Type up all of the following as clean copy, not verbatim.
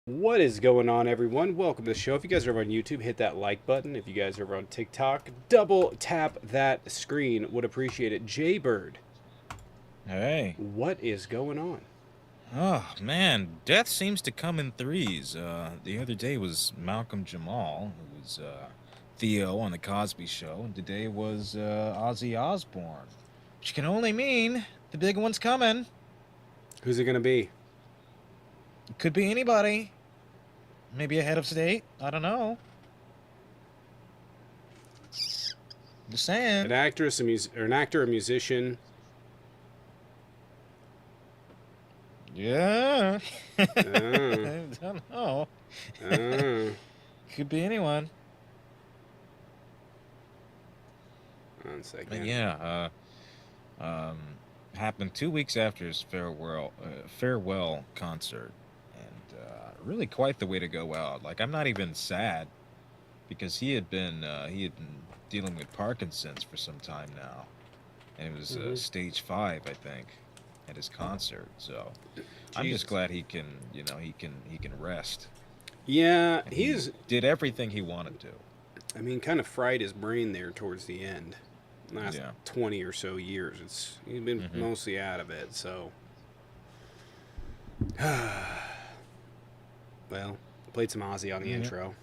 What is going on, everyone? Welcome to the show. If you guys are over on YouTube, hit that like button. If you guys are over on TikTok, double tap that screen. Would appreciate it. Jaybird, Hey. what is going on? Oh, man. Death seems to come in threes. The other day was Malcolm Jamal, who was Theo on The Cosby Show, and today was Ozzy Osbourne. Which can only mean the big one's coming. Who's it going to be? It could be anybody. Maybe a head of state. I don't know. Just saying. An actress, an actor, a musician. Yeah. Uh, I don't know. uh, Could be anyone. one second. But yeah, happened 2 weeks after his farewell concert, and really quite the way to go out. Like, I'm not even sad because he had been dealing with Parkinson's for some time now, and it was stage 5, I think, at his concert. So I'm Jesus. just glad he can rest. Yeah, And he's, did everything he wanted to. I mean, kind of fried his brain there towards the end. Last Yeah. 20 or so years. He's been mostly out of it, so. Well, played some Ozzy on the intro.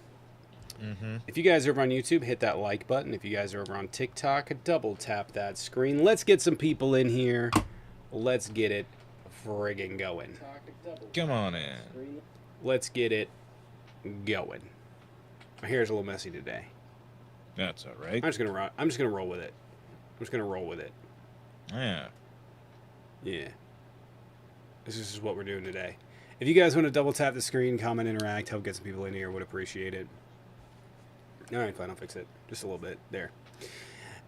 Mm-hmm. If you guys are over on YouTube, hit that like button. If you guys are over on TikTok, double tap that screen. Let's get some people in here. Let's get it friggin' going. Come on in. Let's get it going. My hair's a little messy today. That's all right. I'm just gonna roll with it. I'm just gonna roll with it. Yeah. Yeah. This is what we're doing today. If you guys want to double tap the screen, comment, interact, help get some people in here, would appreciate it. All right, fine, I'll fix it. Just a little bit. There.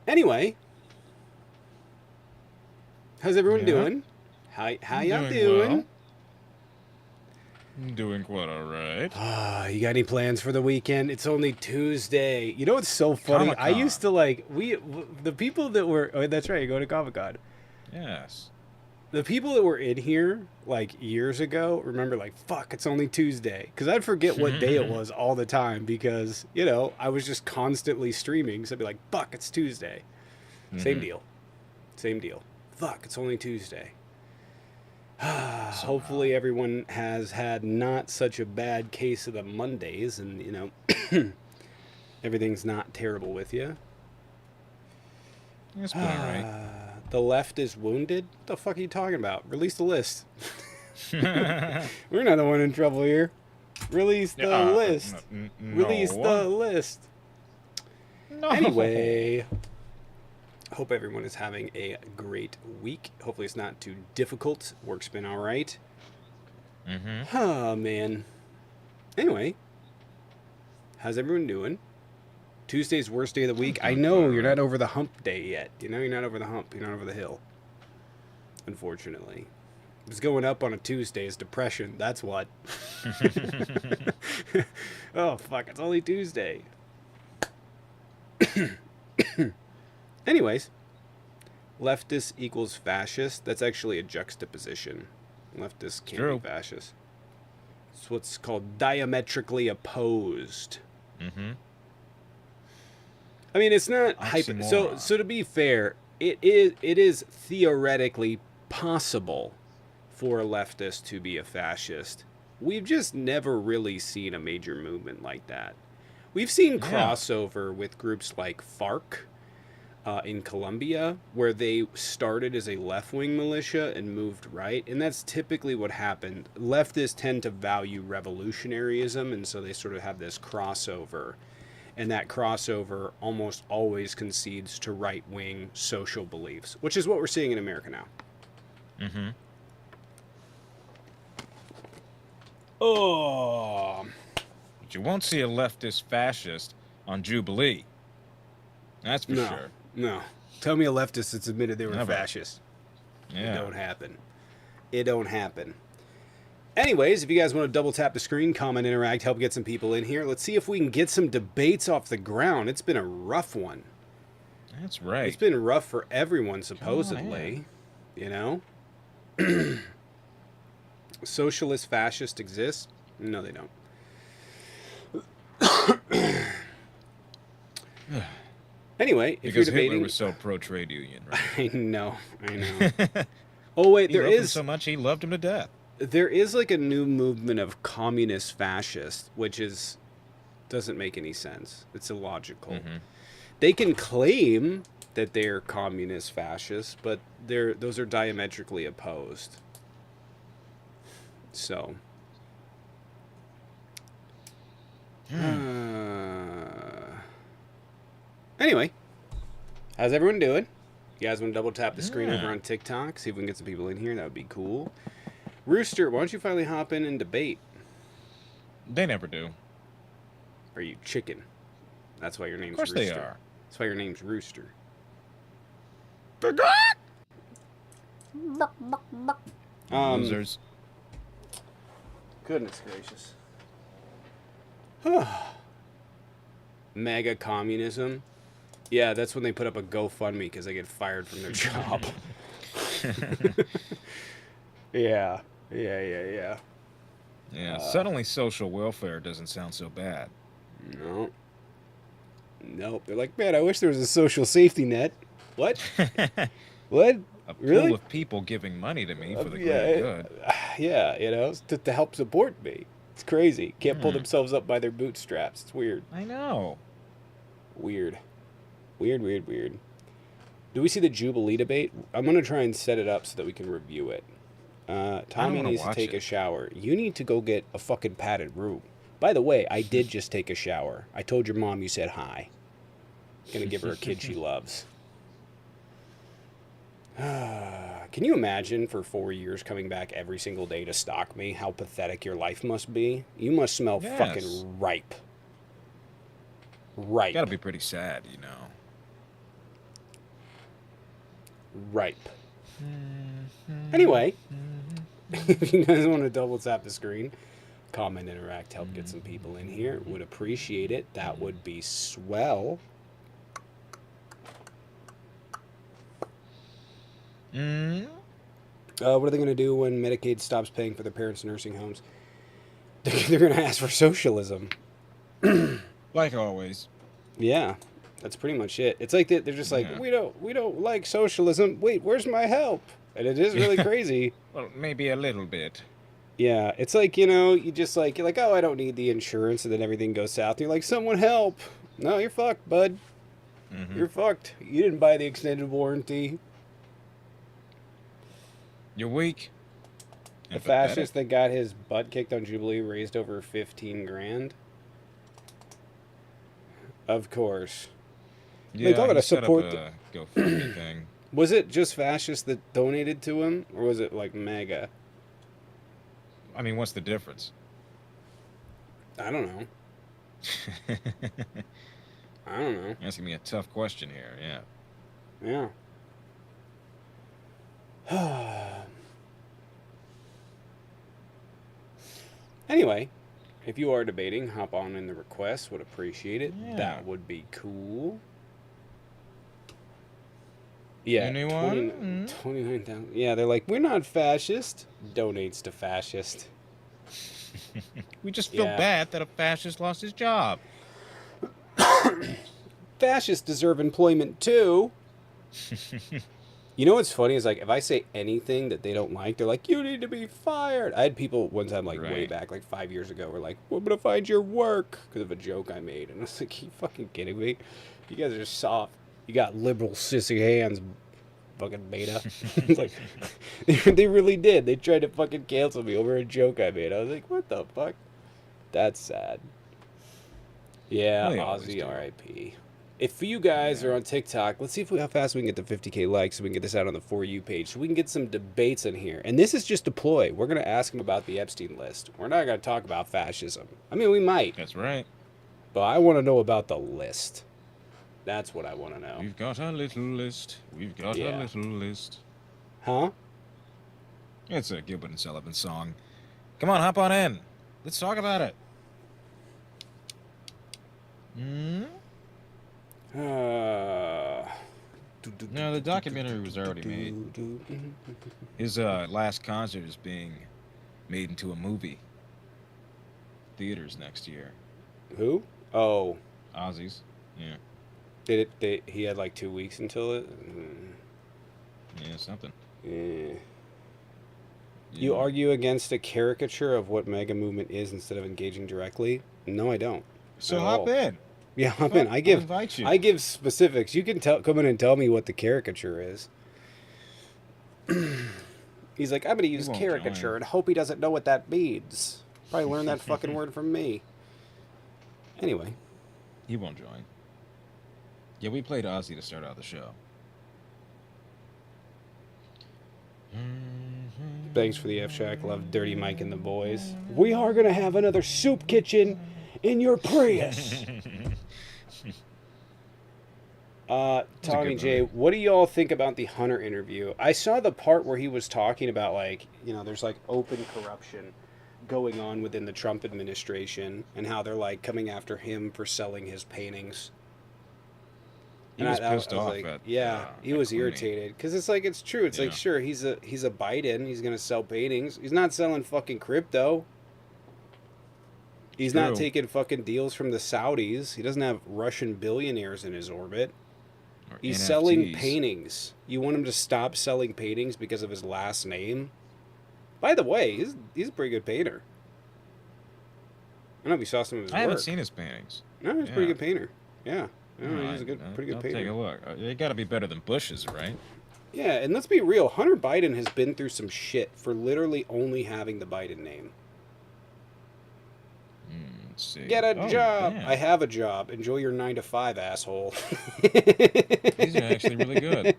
Anyway. How's everyone doing? How y'all doing? Well. Doing quite all right. You got any plans for the weekend? It's only Tuesday. You know what's so funny? Comic-Con. I used to the people that were, oh, that's right, you go to Comic-Con. Yes. The people that were in here like years ago remember like, fuck, it's only Tuesday. Because I'd forget what day it was all the time because, I was just constantly streaming. So I'd be like, fuck, it's Tuesday. Same deal. Same deal. Fuck, it's only Tuesday. Hopefully everyone has had not such a bad case of the Mondays and, everything's not terrible with you. It's been all right. The left is wounded? What the fuck are you talking about? Release the list. We're not the one in trouble here. Release the list. Release the list. No. Anyway, hope everyone is having a great week. Hopefully it's not too difficult. Work's been all right. Oh, man. Anyway, how's everyone doing? Tuesday's worst day of the week. I know you're not over the hump day yet. You're not over the hump. You're not over the hill. Unfortunately. It's going up on a Tuesday is depression. That's what. Oh, fuck. It's only Tuesday. Anyways. Leftist equals fascist. That's actually a juxtaposition. Leftist can't be fascist. It's what's called diametrically opposed. I mean, it's not so to be fair, it is theoretically possible for a leftist to be a fascist. We've just never really seen a major movement like that. We've seen crossover with groups like FARC in Colombia, where they started as a left-wing militia and moved right, and that's typically what happened. Leftists tend to value revolutionaryism, and so they sort of have this crossover. And that crossover almost always concedes to right-wing social beliefs, which is what we're seeing in America now. Oh. But you won't see a leftist fascist on Jubilee. That's for sure. No. Tell me a leftist that's admitted they were Never. fascist. Yeah. It don't happen. It don't happen. Anyways, if you guys want to double tap the screen, comment, interact, help get some people in here. Let's see if we can get some debates off the ground. It's been a rough one. That's right. It's been rough for everyone, supposedly. You know? Socialist fascist exists. No, they don't. Anyway, if because you're debating, Hitler was so pro trade union, right? I know. Oh wait, He loved him so much he loved him to death. There is like a new movement of communist fascist, which doesn't make any sense. It's illogical. Mm-hmm. They can claim that they're communist fascists, but those are diametrically opposed. So. Anyway, how's everyone doing? You guys want to double tap the screen over on TikTok, see if we can get some people in here? That would be cool. Rooster, why don't you finally hop in and debate? They never do. Are you chicken? That's why your name's Rooster. Of course they are. That's why your name's Rooster. Losers. Goodness gracious. Mega communism. Yeah, that's when they put up a GoFundMe because they get fired from their job. Yeah. Yeah, suddenly social welfare doesn't sound so bad. No. Nope. They're like, man, I wish there was a social safety net. What? What? A pool Really? of people giving money to me for the greater good. Yeah, to help support me. It's crazy. Can't pull themselves up by their bootstraps. It's weird. I know. Weird. Do we see the Jubilee debate? I'm going to try and set it up so that we can review it. Tommy needs to take a shower. You need to go get a fucking padded room. By the way, I did just take a shower. I told your mom you said hi. Gonna give her a kid she loves. Can you imagine for 4 years coming back every single day to stalk me? How pathetic your life must be. You must smell fucking ripe. Ripe. Gotta be pretty sad, you know. Ripe. Anyway, if you guys want to double tap the screen, comment, interact, help get some people in here, would appreciate it. That would be swell. What are they going to do when Medicaid stops paying for their parents' nursing homes? They're going to ask for socialism. Like always. Yeah, that's pretty much it. It's like they're just like, we don't like socialism. Wait, where's my help? And it is really crazy. Well, maybe a little bit. Yeah, it's like, you just you're like, oh, I don't need the insurance, and then everything goes south. You're like, someone help. No, you're fucked, bud. Mm-hmm. You're fucked. You didn't buy the extended warranty. You're weak. The fascist that got his butt kicked on Jubilee raised over 15 grand. Of course. Yeah, I'm gonna support the GoFundMe thing. Was it just fascists that donated to him, or was it like MAGA? I mean, what's the difference? I don't know. I don't know. Asking me a tough question here, yeah. Anyway, if you are debating, hop on in the request. Would appreciate it. Yeah. That would be cool. Yeah, anyone? 29,000. Yeah, they're like, we're not fascist. Donates to fascist. We just feel bad that a fascist lost his job. Fascists deserve employment too. You know what's funny is like if I say anything that they don't like, they're like, you need to be fired. I had people one time way back, like 5 years ago, were like, well, I'm gonna find your work because of a joke I made, and I was like, are you fucking kidding me? You guys are soft. You got liberal sissy hands, fucking beta. It's like they really did. They tried to fucking cancel me over a joke I made. I was like, what the fuck? That's sad. Yeah, Ozzy R.I.P. If you guys are on TikTok, let's see how fast we can get to 50K likes so we can get this out on the For You page. So we can get some debates in here. And this is just a ploy. We're going to ask him about the Epstein list. We're not going to talk about fascism. I mean, we might. That's right. But I want to know about the list. That's what I want to know. We've got a little list. We've got a little list. Huh? It's a Gilbert and Sullivan song. Come on, hop on in. Let's talk about it. No, the documentary was already made. His last concert is being made into a movie. theaters next year. Who? Oh, Ozzy's. Yeah. He had like 2 weeks until it. Yeah, something. Yeah. Yeah. You argue against a caricature of what MAGA movement is instead of engaging directly? No, I don't. So At hop all. in. Yeah, hop Fuck, in. I'll invite you. I give specifics. You can come in and tell me what the caricature is. He's like, I'm gonna use won't caricature join. and hope he doesn't know what that means. Probably learn that fucking word from me. Anyway, He won't join. Yeah, we played Ozzy to start out the show. thanks for the F Shack. Love Dirty Mike and the boys. We are gonna have another soup kitchen in your Prius. Tommy good J, movie. what do y'all think about the Hunter interview? I saw the part where he was talking about, like, there's like open corruption going on within the Trump administration and how they're like coming after him for selling his paintings. He was pissed off like, at he at was Clooney. irritated because it's like, it's true. It's like, Yeah. sure, he's a Biden. He's gonna sell paintings. He's not selling fucking crypto. He's not True. taking fucking deals from the Saudis. He doesn't have Russian billionaires in his orbit. Or He's NFTs. selling paintings. You want him to stop selling paintings because of his last name? By the way, he's a pretty good painter. I don't know if you saw some of his I work. haven't seen his paintings. No, he's a pretty good painter. Yeah. He's a pretty good I'll painter. take a look. It got to be better than Bush's, right? Yeah, and let's be real. Hunter Biden has been through some shit for literally only having the Biden name. Let's see. Get a job. damn. I have a job. Enjoy your 9 to 5, asshole. These are actually really good.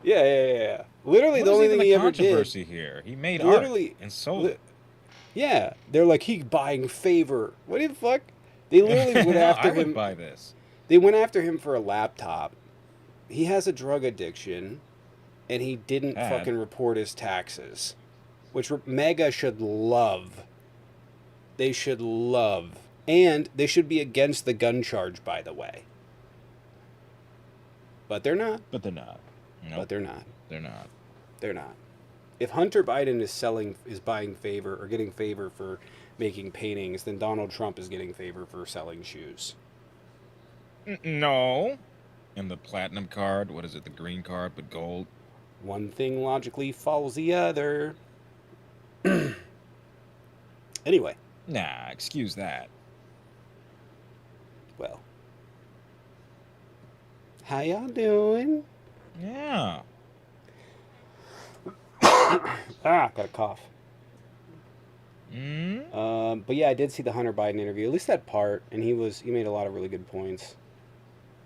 Yeah. Literally, What the is only even thing the he ever did. controversy here? He made Literally, art and sold it. Yeah, they're like, he buying favor. What the fuck? They literally went after I would him. buy this. They went after him for a laptop. He has a drug addiction, and he didn't Bad. fucking report his taxes, which MAGA should love. They should love, and they should be against the gun charge, by the way. But they're not. But they're not. Nope, But they're not. they're not. They're not. If Hunter Biden is buying favor or getting favor for making paintings, then Donald Trump is getting favor for selling shoes. No. And the platinum card, what is it? The green card, but gold. One thing logically follows the other. Anyway, Nah, excuse that. well. How y'all doing? Yeah. Got a cough. Mm? But yeah, I did see the Hunter Biden interview, at least that part, and he made a lot of really good points.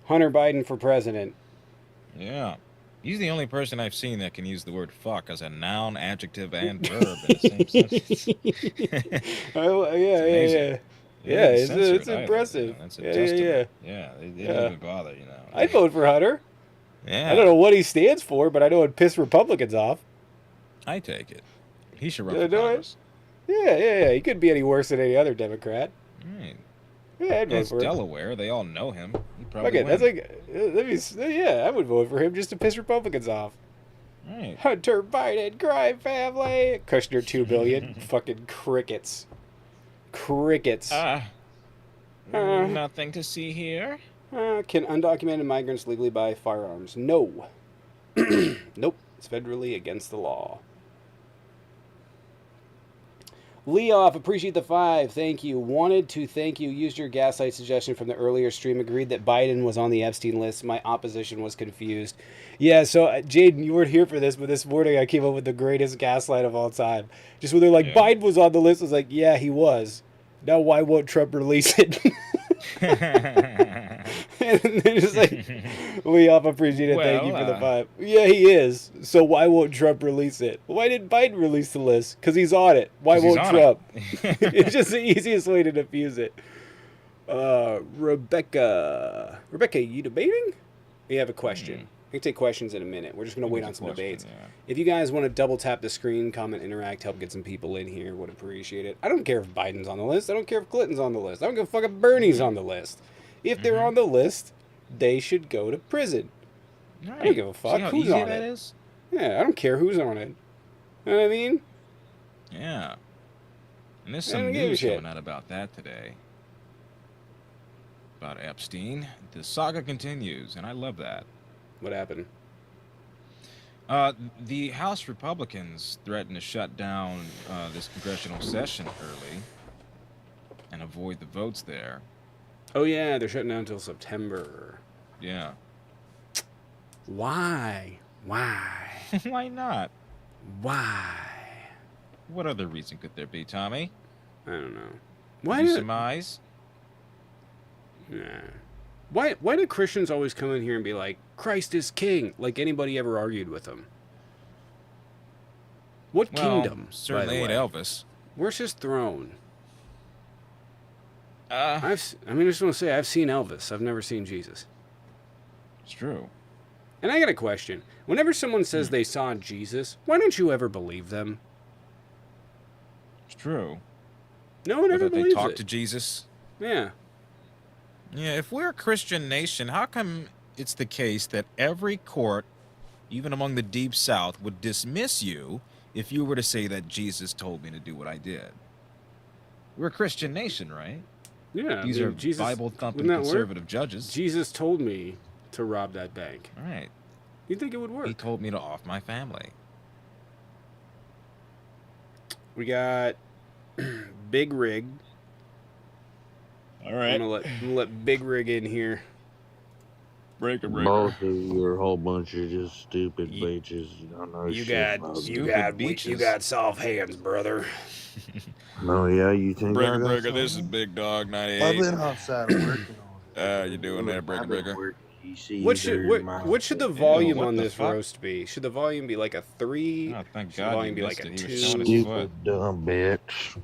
Hunter Biden for president. Yeah. He's the only person I've seen that can use the word fuck as a noun, adjective, and verb in the same sentence. Oh, yeah. amazing. Yeah, They it's didn't censor it either, impressive. That's a Yeah, testament. Yeah, they Yeah. didn't even bother, I'd vote for Hunter. Yeah. I don't know what he stands for, but I know it'd piss Republicans off. I take it. He should run Yeah, for do it. Congress. Yeah. He couldn't be any worse than any other Democrat. Right. Yeah, I'd vote It's for him. Delaware. They all know him. He'd probably Okay, win. that's like, yeah, I would vote for him just to piss Republicans off. Right. Hunter Biden, crime family. Kushner, 2 billion. Fucking crickets. Crickets. Nothing to see here. Can undocumented migrants legally buy firearms? No. Nope. It's federally against the law. Leoff, appreciate the 5. Thank you. Wanted to thank you. Used your gaslight suggestion from the earlier stream. Agreed that Biden was on the Epstein list. My opposition was confused. Yeah, so Jaden, you weren't here for this, but this morning I came up with the greatest gaslight of all time. Just when they're like, Yeah. Biden was on the list, I was like, yeah, he was. Now why won't Trump release it? And they're just like, Leoff, appreciate it. Thank you for the 5. Yeah, he is. So why won't Trump release it? Why didn't Biden release the list? Because he's on it. Why 'Cause he's won't on Trump? it. It's just the easiest way to diffuse it. Rebecca, you debating? We have a question. I can take questions in a minute. We're just going to wait on some debates. Yeah. If you guys want to double tap the screen, comment, interact, help get some people in here, would appreciate it. I don't care if Biden's on the list. I don't care if Clinton's on the list. I don't give a fuck if Bernie's on the list. If they're on the list, they should go to prison. Right. I don't give a fuck See how who's easy on that it. is? Yeah, I don't care who's on it. You know what I mean? Yeah. And there's I some don't give a news shit. coming out about that today. About Epstein. The saga continues, and I love that. What happened? The House Republicans threatened to shut down this congressional session early and avoid the votes there. Oh yeah, they're shutting down until September. Yeah. Why? Why? Why not? Why? What other reason could there be, Tommy? I don't know. Why do you surmise? Nah. Why do Christians always come in here and be like, Christ is king? Like anybody ever argued with them? What kingdom? Certainly ain't Elvis. Where's his throne? I just want to say I've seen Elvis. I've never seen Jesus. It's true. And I got a question. Whenever someone says they saw Jesus, why don't you ever believe them? It's true. No one ever believes they talk it. to Jesus. Yeah. Yeah, if we're a Christian nation, how come it's the case that every court, even among the Deep South, would dismiss you if you were to say that Jesus told me to do what I did? We're a Christian nation, right? Yeah. These are Bible-thumping conservative judges. Jesus told me to rob that bank. All right. You think it would work? He told me to off my family. We got Big Rig. All right. I'm gonna let Big Rig in here. Breaker. Both of you are a whole bunch of just stupid bitches. You got soft hands, brother. No, yeah, you think Breaker, this is Big Dog 98. I've been outside working on you doing there, Breaker? What should the volume on this roast be? Should the volume be like a 3? Oh, thank should God. the volume be like a 2? Stupid dumb bitch.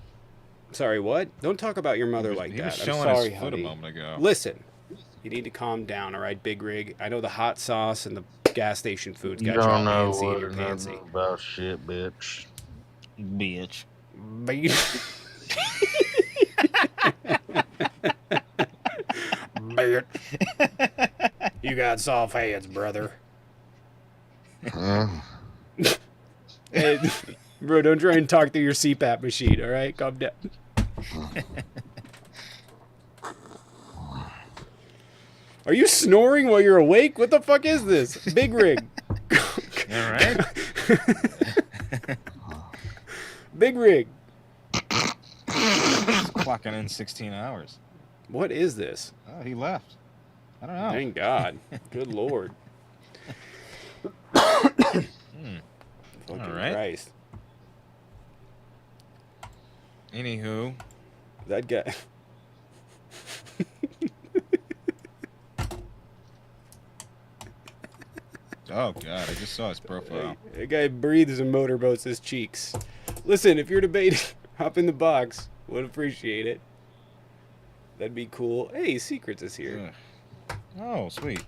Sorry, what? Don't talk about your mother like that. He was I'm showing sorry, his foot a honey. moment ago. Listen, you need to calm down, all right, Big Rig? I know the hot sauce and the gas station food's got You you all don't know fancy what and fancy. nothing about shit, bitch. Bitch. Bitch. You got soft hands, brother. Hey, bro, don't try and talk through your CPAP machine, all right? Calm down. Are you snoring while you're awake? What the fuck is this? Big Rig. All right. Big Rig. Clocking in 16 hours. What is this? Oh, he left. I don't know. Thank God. Good Lord. Fucking All right. Christ. Anywho. That guy. Oh, God. I just saw his profile. That guy breathes and motorboats his cheeks. Listen, if you're debating, hop in the box. Would appreciate it. That'd be cool. Hey, Secrets is here. Oh, sweet.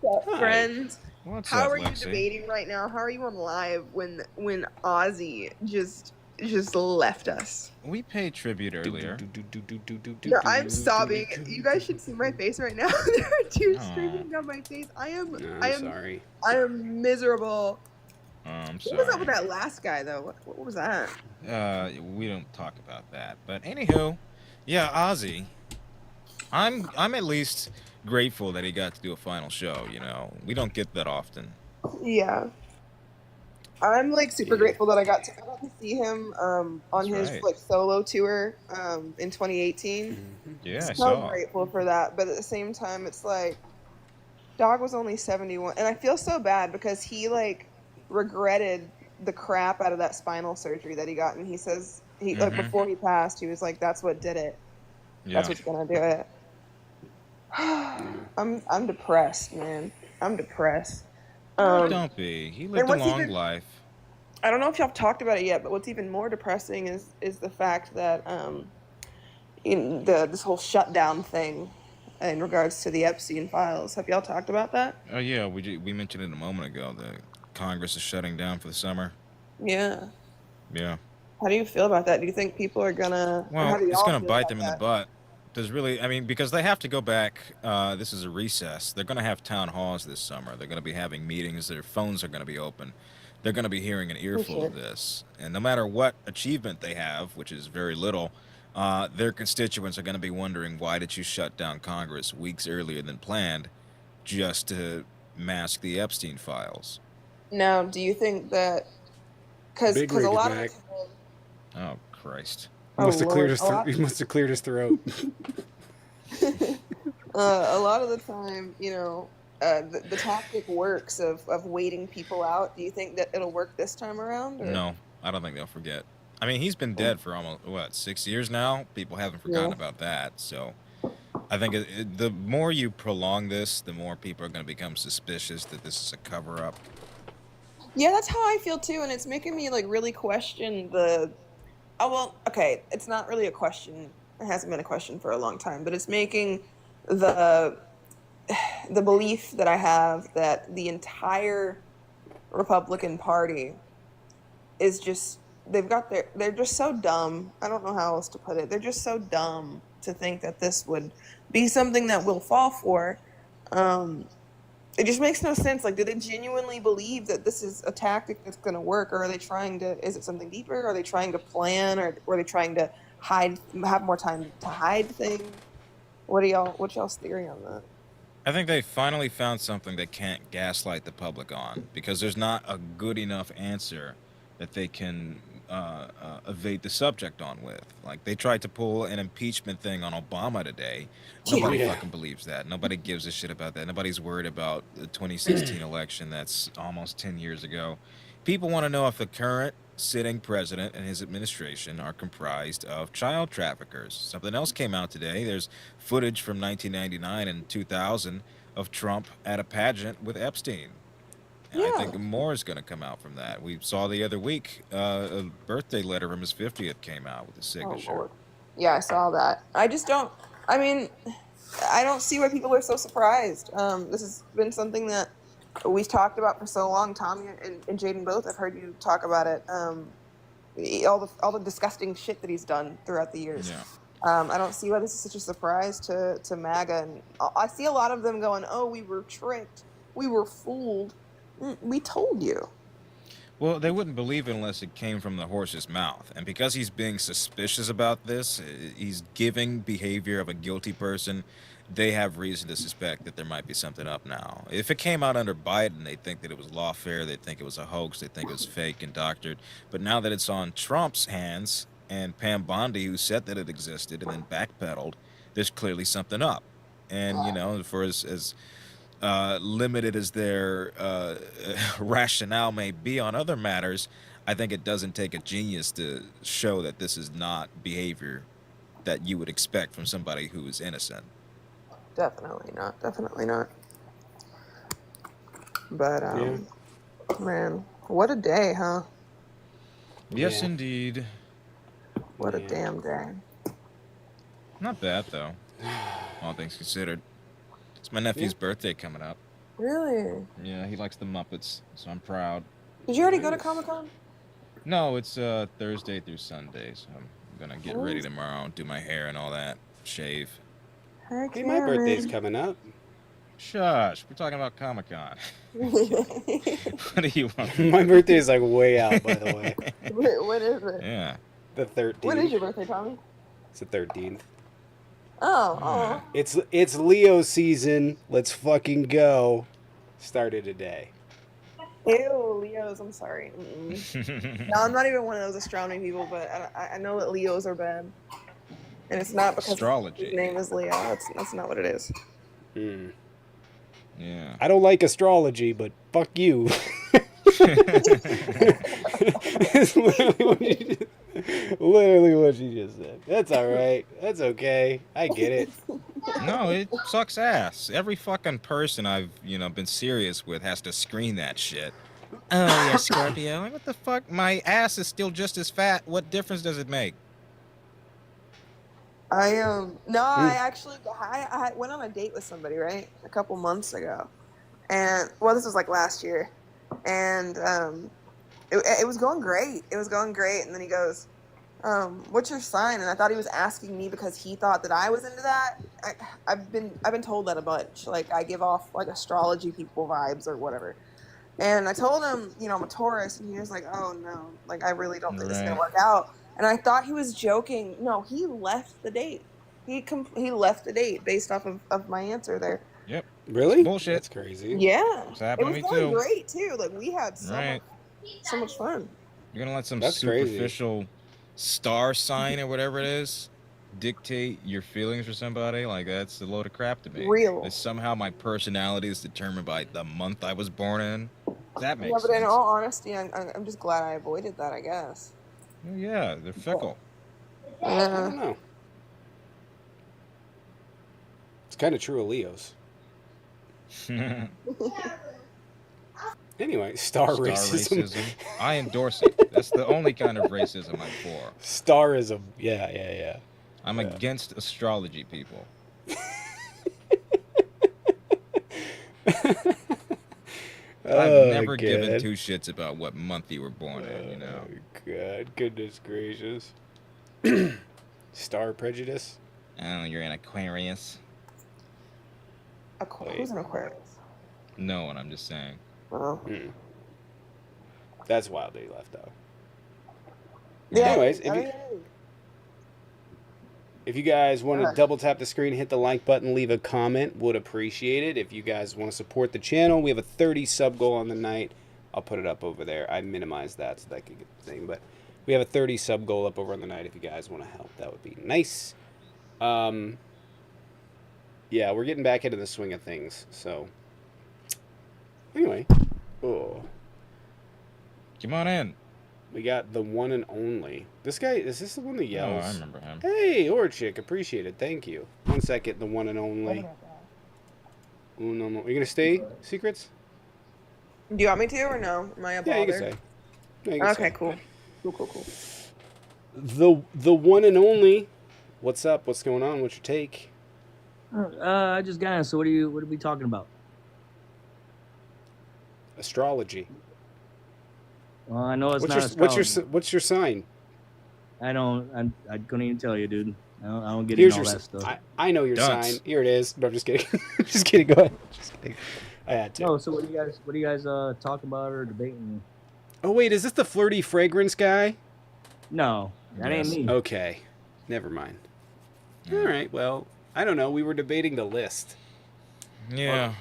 Hi. Friends, How are you debating right now? How are you on live when Ozzy just left us? We paid tribute earlier. No, I'm sobbing. You guys should see my face right now. There are tears streaming down my face. I'm sorry. I am miserable. I'm sorry. What was up with that last guy though? What was that? We don't talk about that. But anywho, yeah, Ozzy. I'm at least grateful that he got to do a final show. You know, we don't get that often. Yeah. I'm like super grateful that I got to see him on his like solo tour in 2018. Yeah, so I saw. I'm grateful for that, but at the same time, it's like Dog was only 71, and I feel so bad because he like regretted the crap out of that spinal surgery that he got, and he says like before he passed, he was like, "That's what did it. That's what's gonna do it." I'm depressed, man. I'm depressed. Don't be. He lived a long life. I don't know if y'all talked about it yet, but what's even more depressing is the fact that this whole shutdown thing in regards to the Epstein files. Have y'all talked about that? Oh yeah, we mentioned it a moment ago. The Congress is shutting down for the summer. Yeah. Yeah. How do you feel about that? Do you think people are gonna? Well, it's gonna bite them in the butt. There's really, I mean, because they have to go back. This is a recess. They're going to have town halls this summer. They're going to be having meetings. Their phones are going to be open. they're going to be hearing an earful sure. of this. And no matter what achievement they have, which is very little, their constituents are going to be wondering, why did you shut down Congress weeks earlier than planned just to mask the Epstein files? Now, do you think that because Big a Rig lot back. of the time, Oh, Christ. He oh must have cleared Lord, his he must have cleared his throat. a lot of the time, the tactic works of waiting people out. Do you think that it'll work this time around? Or? No, I don't think they'll forget. I mean, he's been dead for almost, 6 years now? People haven't forgotten Yeah. about that. So I think the more you prolong this, the more people are going to become suspicious that this is a cover-up. Yeah, that's how I feel too, and it's making me like really question the. Oh well, okay, it's not really a question. It hasn't been a question for a long time, but it's making the the belief that I have that the entire Republican Party is just they're just so dumb. I don't know how else to put it. They're just so dumb to think that this would be something that we'll fall for. It just makes no sense. Like, do they genuinely believe that this is a tactic that's going to work, or are they trying to? Is it something deeper? Are they trying to plan, or are they trying to have more time to hide things? What's y'all's theory on that? I think they finally found something they can't gaslight the public on, because there's not a good enough answer that they can evade the subject on with. Like, they tried to pull an impeachment thing on Obama today. Nobody Yeah. fucking believes that. Nobody gives a shit about that. Nobody's worried about the 2016 election that's almost 10 years ago. People want to know if the current sitting president and his administration are comprised of child traffickers. Something else came out today. There's footage from 1999 and 2000 of Trump at a pageant with Epstein. And I Yeah. think more is going to come out from that. We saw the other week a birthday letter from his 50th came out with his Oh, signature. Lord. Yeah, I saw that. I just don't. I mean, I don't see why people are so surprised. This has been something that we've talked about for so long. Tommy and Jaden both. I've heard you talk about it. All the disgusting shit that he's done throughout the years. Yeah. I don't see why this is such a surprise to MAGA. And I see a lot of them going, "Oh, we were tricked. We were fooled. We told you." Well, they wouldn't believe it unless it came from the horse's mouth. And because he's being suspicious about this, he's giving behavior of a guilty person, they have reason to suspect that there might be something up now. If it came out under Biden, they'd think that it was lawfare, they'd think it was a hoax, they'd think it was fake and doctored. But now that it's on Trump's hands and Pam Bondi, who said that it existed and then backpedaled, there's clearly something up. And, you know, for as limited as their rationale may be on other matters, I think it doesn't take a genius to show that this is not behavior that you would expect from somebody who is innocent. Definitely not. Definitely not. But man, what a day, huh? Yes, Yeah. indeed. What a Yeah. damn day. Not bad, though, all things considered. It's my nephew's birthday coming up. Really? Yeah, he likes the Muppets, so I'm proud. Did you already go to Nice. Comic-Con? No, it's Thursday through Sunday, so I'm gonna get ready tomorrow, do my hair and all that, shave. Heck Hey, yeah, my birthday's man. coming up. Shush, we're talking about Comic-Con. What do you want? My birthday is like way out, by the way. What is it? Yeah. The 13th. When is your birthday, Tommy? It's the 13th. Oh, It's Leo season. Let's fucking go. Started today. Ew, Leos. I'm sorry. No, I'm not even one of those astronomy people, but I know that Leos are bad, and it's not because Astrology. his name is Leo. That's not what it is. Hmm. Yeah. I don't like astrology, but fuck you. It's literally what she just said. That's all right. That's okay. I get it. No, it sucks ass. Every fucking person I've, been serious with has to screen that shit. Oh, yeah, Scorpio. Like, what the fuck? My ass is still just as fat. What difference does it make? I went on a date with somebody, right, a couple months ago, and this was like last year, and it was going great. It was going great, and then he goes, "What's your sign?" And I thought he was asking me because he thought that I was into that. I've been told that a bunch. Like, I give off like astrology people vibes or whatever. And I told him, you know, I'm a Taurus, and he was like, "Oh no, like I really don't think this is gonna Right. work out." And I thought he was joking. No, he left the date. He left the date based off of my answer there. Yep. Really? Bullshit. That's crazy. Yeah, It's it happening was to me going too. great too. Like we had Right. so much fun. You're gonna let some That's crazy. superficial star sign or whatever it is dictate your feelings for somebody? Like, that's a load of crap to me. Real. That somehow my personality is determined by the month I was born in. That makes Yeah, but in sense. all honesty, I'm just glad I avoided that. I guess. Well, yeah, they're fickle. I don't know. It's kind of true of Leos. Anyway, star racism. I endorse it. That's the only kind of racism I'm for. Starism. Yeah. I'm Yeah. against astrology, people. I've never given two shits about what month you were born in, you know. God, goodness gracious. Star prejudice? Oh, you're an Aquarius. Who's an Aquarius? No one, I'm just saying. Oh. That's wild that he left out. Yeah. Anyways, if you guys want to double tap the screen, hit the like button, leave a comment, would appreciate it. If you guys want to support the channel, we have a 30 sub goal on the night. I'll put it up over there. I minimized that so that I could get the thing, but we have a 30 sub goal up over on the night. If you guys want to help, that would be nice. Yeah, we're getting back into the swing of things. So, anyway, Come on in. we got the one and only. This guy, is this the one that Oh, yells? I remember him. Hey, Orchik, appreciate it. Thank you. 1 second, the one and only. Uno mo- Are you gonna stay, Secrets? Do you want me to or no? Am I a Yeah, you can bother? stay. No, you can Okay, stay. cool. Cool. The one and only. What's up? What's going on? What's your take? I just got in. So what are we talking about? Astrology. Well, I know it's not What's astrology. your sign? I couldn't even tell you, dude. I don't get Here's into your. all that stuff. I know your Dunce. sign. Here it is. No, I'm just kidding. Just kidding. Go ahead. Just kidding. I had to. No, so what do you guys talking about or debating? Oh wait, is this the flirty fragrance guy? No, that Yes. ain't me. Okay, never mind. Yeah. All right. Well, I don't know. We were debating the list. Yeah.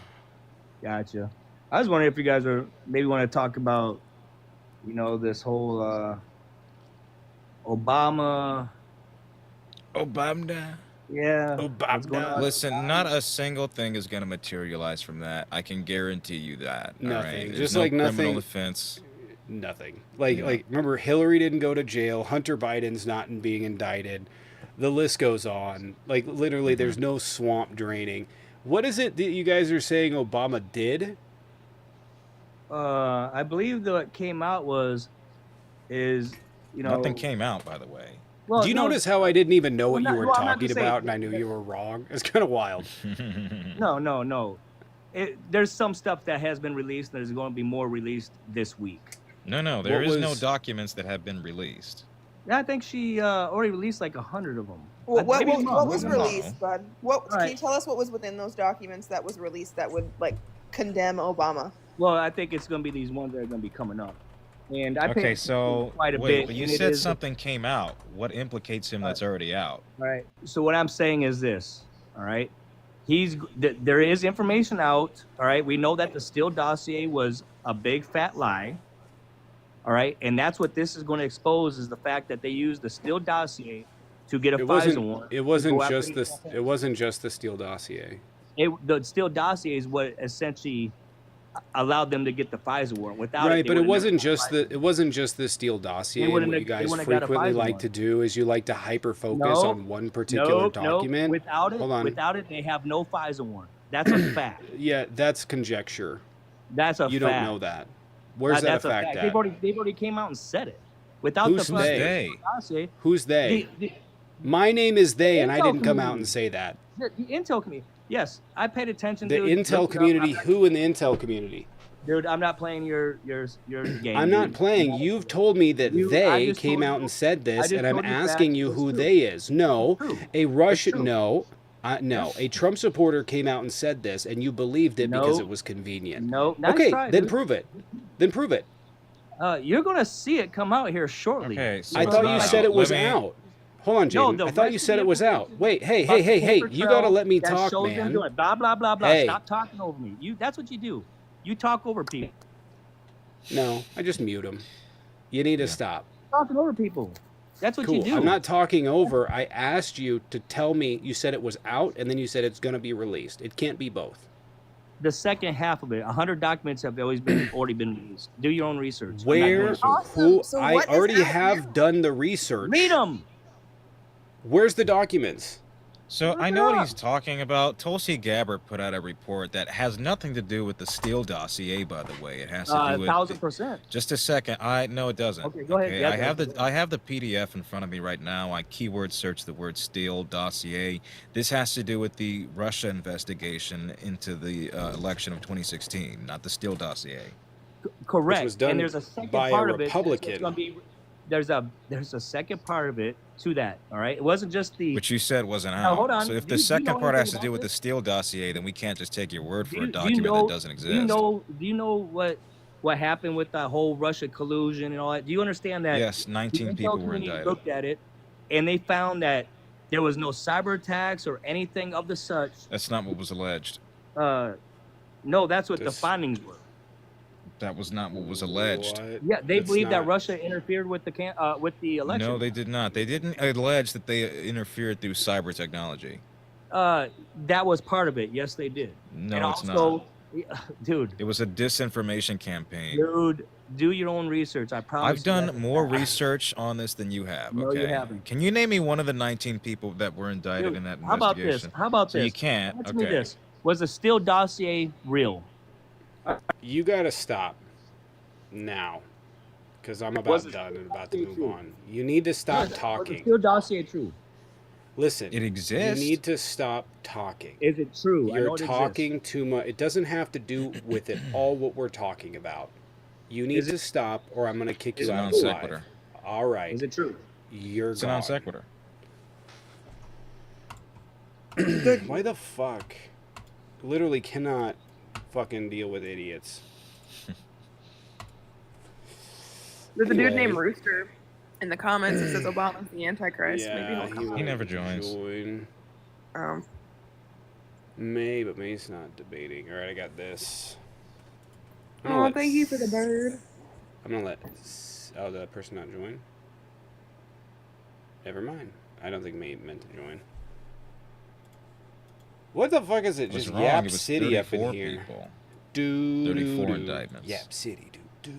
Gotcha. I was wondering if you guys maybe want to talk about, this whole Obama. Obama. Yeah. Obama. what's going on? Listen, not a single thing is going to materialize from that. I can guarantee you that. All Nothing. right? There's Just no like nothing. criminal offense. Nothing. Like Yeah. remember, Hillary didn't go to jail. Hunter Biden's not being indicted. The list goes on. Like literally, there's no swamp draining. What is it that you guys are saying Obama did? I believe what came out Nothing came out, by the way. Well, Do you no, notice how I didn't even know what Well, you were no, I'm not talking just saying- about, and I knew you were wrong? It's kind of wild. No. There's some stuff that has been released. There's going to be more released this week. No, there is no was- documents that have been released. Yeah, I think she already released like 100 of them. Well, what Maybe it's wrong. was Maybe I'm released, wrong. bud? What can Right. you tell us? What was within those documents that was released that would like condemn Obama? Well, I think it's going to be these ones that are going to be coming up. And I Okay, paid so quite a wait, bit. but you and it said is- something came out. What implicates him that's already out? Right. So what I'm saying is this. All right. There is information out. All right. We know that the Steele dossier was a big fat lie. All right. And that's what this is going to expose is the fact that they used the Steele dossier to get a It FISA wasn't. warrant. It wasn't go after just these this. campaigns. It wasn't just the Steele dossier. The Steele dossier is what essentially allowed them to get the FISA warrant. Without Right, they but it would've wasn't never just got the. It wasn't just the Steele dossier. And wouldn't what you have- they guys wouldn't have got a frequently FISA like warrant. to do is you like to hyper focus No, on one particular document. Without it, Hold on. without it, they have no FISA warrant. That's a fact. Yeah, that's conjecture. That's a You fact. don't know that. Where's that That's a fact at? They've already came out and said it. Without Who's the they? FISA They? dossier, Who's they? the My name is they, and I Intel didn't come out community. and say that. the Intel community. Yes, I paid attention The to it. Intel Look it up. community. Who in the Intel community? Dude, I'm not playing your game. I'm not dude. playing. You've told me that I they just came told out you- and said I this, just and I'm told you asking facts. you It's who true. they is. No, It's true. a Russian. true. No, No, a Trump supporter came out and said this, and you believed it because No. it was convenient. No, nice Okay, try, then dude. prove it. Then prove it. You're gonna see it come out here shortly. Okay, so I it's thought not you said out. it was Let me- out. Hold on, No, Jaden. the I thought rest you of said the it was out. information Wait, hey, about hey, hey, the hey! paper You trail gotta let me that talk, shows them man. doing blah blah blah blah. Hey. Stop talking over me. That's what you do. You talk over people. No, I just mute him. You need to stop. Talking over people. That's what you Cool. do. I'm not talking over. I asked you to tell me. You said it was out, and then you said it's gonna be released. It can't be both. The second half of it, 100 documents have already been released. Do your own research. I'm not Where? doing it. Awesome. Who? So I what is already out have now? done the research. Read them. Where's the documents? So Look I it know what up. he's talking about. Tulsi Gabbard put out a report that has nothing to do with the Steele dossier, by the way. It has to do with 1,000%. Just a second. No, it doesn't. Okay, go ahead. Yeah, I have go the ahead. I have the PDF in front of me right now. I keyword search the word Steele dossier. This has to do with the Russia investigation into the election of 2016, not the Steele dossier. Correct. was done and there's a second by a part of it. Republican. There's a second part of it to that. All right. It wasn't just the. Which you said wasn't Now, out. hold on. So if Do the you second know part has anything to do about with the this? Steele dossier, then we can't just take your word for Do a you document know- that doesn't exist. Do you know what happened with the whole Russia collusion and all that? Do you understand that? Yes, the 19 intel people were community indicted. looked at it, and they found that there was no cyber attacks or anything of the such. That's not what was alleged. No, that's what the This- findings were. That was not what was alleged. What? Yeah, they That's believe that not- Russia interfered with the election. No, they did not. They didn't allege that they interfered through cyber technology. That was part of it. Yes, they did. No, and it's also, not. dude, It was a disinformation campaign. do your own research. I promise. I've you done that. more research on this than you have. No, Okay. you haven't. Can you name me one of the 19 people that were indicted Dude, in that how about this? investigation? How about So this? you can't. Answer me Okay. this: was the Steele dossier real? You gotta stop now, because I'm about Was it- done and about to move on. You need to stop Was the talking. Steele dossier true? Listen, It you exists. need to stop talking. Is it true? I know You're it exists. talking too much. It doesn't have to do with it all what we're talking about. You need Is it- to stop, or I'm gonna kick It's you a out non of the sequitur. live. All right, Is it true? you're It's a gone. non sequitur. Why the fuck? Literally cannot fucking deal with idiots. There's a dude Anyway. named Rooster in the comments that says Obama's the Antichrist. Maybe he'll come He on. never joins. Join. Um, May, but May's not debating. All right, I got this. oh, thank you for the bird. I'm gonna let. Oh, the person not join. Never mind. I don't think May meant to join. What the fuck is it? It was Just wrong. Yap It was City up in 34 here. people. 34 indictments. Yap City, dude.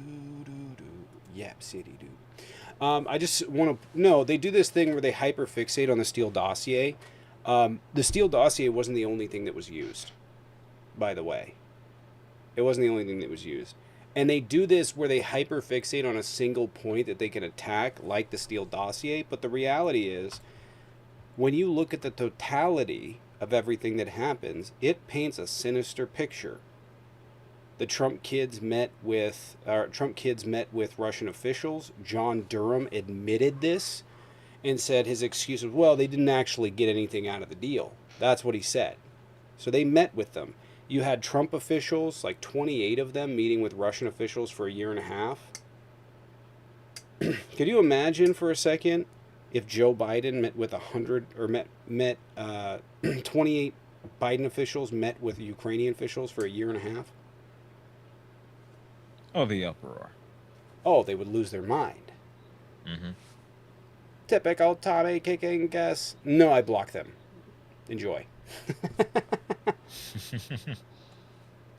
Yap City, dude. I just want to. No, they do this thing where they hyperfixate on the Steele dossier. The Steele dossier wasn't the only thing that was used, by the way. It wasn't the only thing that was used. And they do this where they hyperfixate on a single point that they can attack, like the Steele dossier. But the reality is, when you look at the totality of everything that happens, it paints a sinister picture. The Trump kids met with Russian officials. John Durham admitted this and said his excuse was, well, they didn't actually get anything out of the deal. That's what he said. So they met with them. You had Trump officials, like 28 of them, meeting with Russian officials for a year and a half. Could you imagine for a second if Joe Biden met with 100 or met 28 Biden officials met with Ukrainian officials for a year and a half? Oh, the uproar. Oh, they would lose their mind. Mm-hmm. Typical Tommy kicking gas. No, I block them. Enjoy.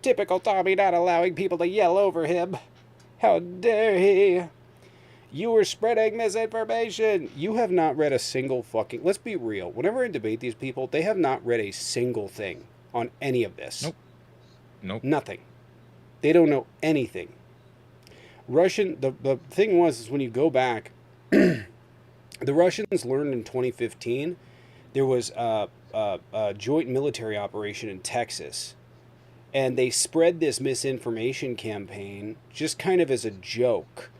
Typical Tommy not allowing people to yell over him. How dare he? You were spreading misinformation. You have not read a single fucking... Let's be real. Whenever I debate these people, they have not read a single thing on any of this. Nope. Nothing. They don't know anything. The thing was when you go back, the Russians learned in 2015 there was a joint military operation in Texas, and they spread this misinformation campaign just kind of as a joke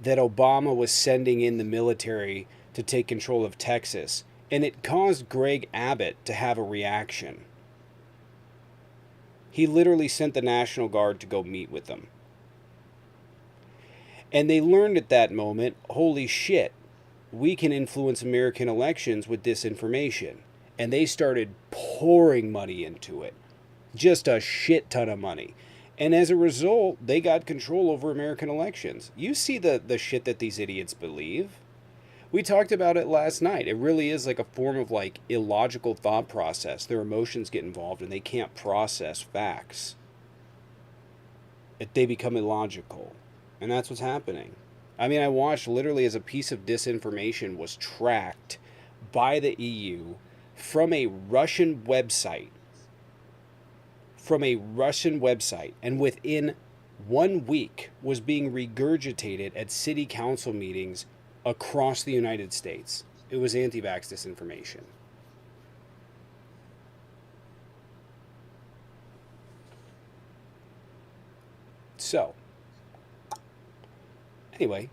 that Obama was sending in the military to take control of Texas. And it caused Greg Abbott to have a reaction. He literally sent the National Guard to go meet with them. And they learned at that moment, holy shit, we can influence American elections with disinformation. And they started pouring money into it. Just a shit ton of money. And as a result, they got control over American elections. You see the shit that these idiots believe. We talked about it last night. It really is like a form of like illogical thought process. Their emotions get involved and they can't process facts. They become illogical. And that's what's happening. I mean, I watched literally as a piece of disinformation was tracked by the EU from a Russian website. And within 1 week was being regurgitated at city council meetings across the United States. It was anti-vax disinformation. So, anyway,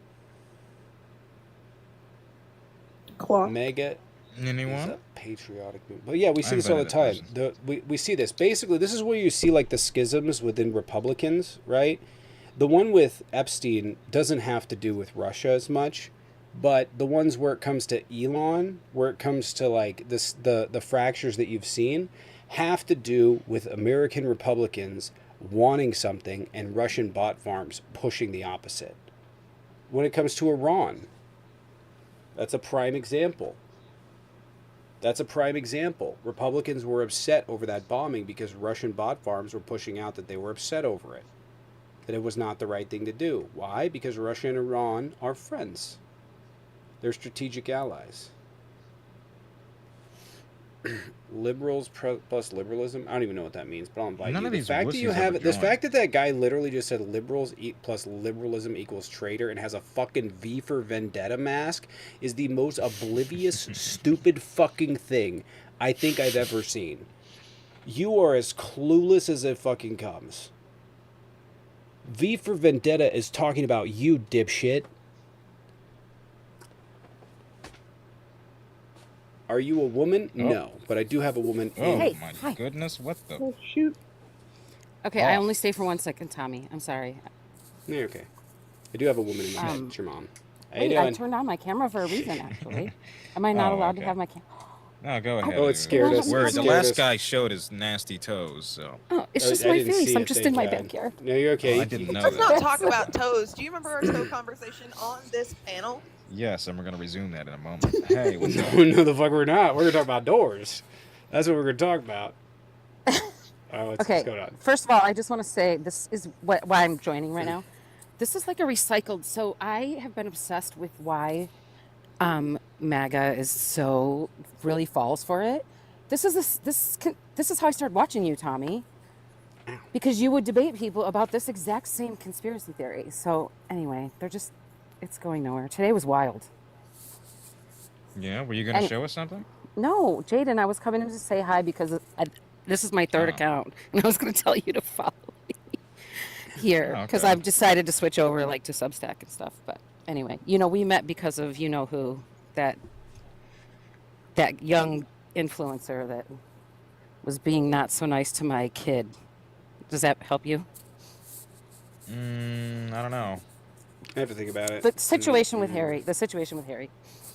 Clock. mega is Anyone? a patriotic movement. But yeah, we see I this all the invented time. that We see this. Basically, this is where you see like the schisms within Republicans, right? The one with Epstein doesn't have to do with Russia as much, but the ones where it comes to Elon, where it comes to like this the fractures that you've seen, have to do with American Republicans wanting something and Russian bot farms pushing the opposite. When it comes to Iran, that's a prime example. Republicans were upset over that bombing because Russian bot farms were pushing out that they were upset over it. That it was not the right thing to do. Why? Because Russia and Iran are friends. They're strategic allies. Liberals plus liberalism. I don't even know what that means, but I'll invite None you. of The these fact that you wussies have ever the join. fact that that guy literally just said liberals plus liberalism equals traitor and has a fucking V for Vendetta mask is the most oblivious, stupid fucking thing I think I've ever seen. You are as clueless as it fucking comes. V for Vendetta is talking about you, dipshit. Are you a woman? Oh. No, but I do have a woman Oh in. Hey, my hi. goodness! What the? Oh, shoot. Okay, I Oh. only stay for 1 second, Tommy. I'm sorry. Yeah, okay. I do have a woman in my head. Um, It's your mom. How you Wait, I doing? turned on my camera for a reason, actually. Am I not Oh, allowed to okay. have my camera? No, go ahead. Oh, it scared us. Where It the scared last us. guy showed his nasty toes, so Oh, it's Oh, just I my didn't face. see I'm it, just thank in my God. backyard. No, you're okay. Oh, I didn't know Let's that. not talk about toes. Do you remember our toe conversation on this panel? Yes, and we're gonna resume that in a moment. Hey, what's up? No, the fuck we're not. We're gonna talk about doors. That's what we're gonna talk about. What's Okay, going on? first of all, I just want to say this is why I'm joining right now. This is like a recycled. So I have been obsessed with why MAGA is so really falls for it. This is how I started watching you, Tommy, because you would debate people about this exact same conspiracy theory. So anyway, it's going nowhere. Today was wild. Yeah, were you gonna And- show us something? No, Jaden, I was coming in to say hi because this is my third Oh. account, and I was going to tell you to follow me here because Okay. I've decided to switch over like to Substack and stuff. But anyway, we met because of who, that young influencer that was being not so nice to my kid. Does that help you? I don't know. I have to think about it. The situation with Harry. The situation with Harry.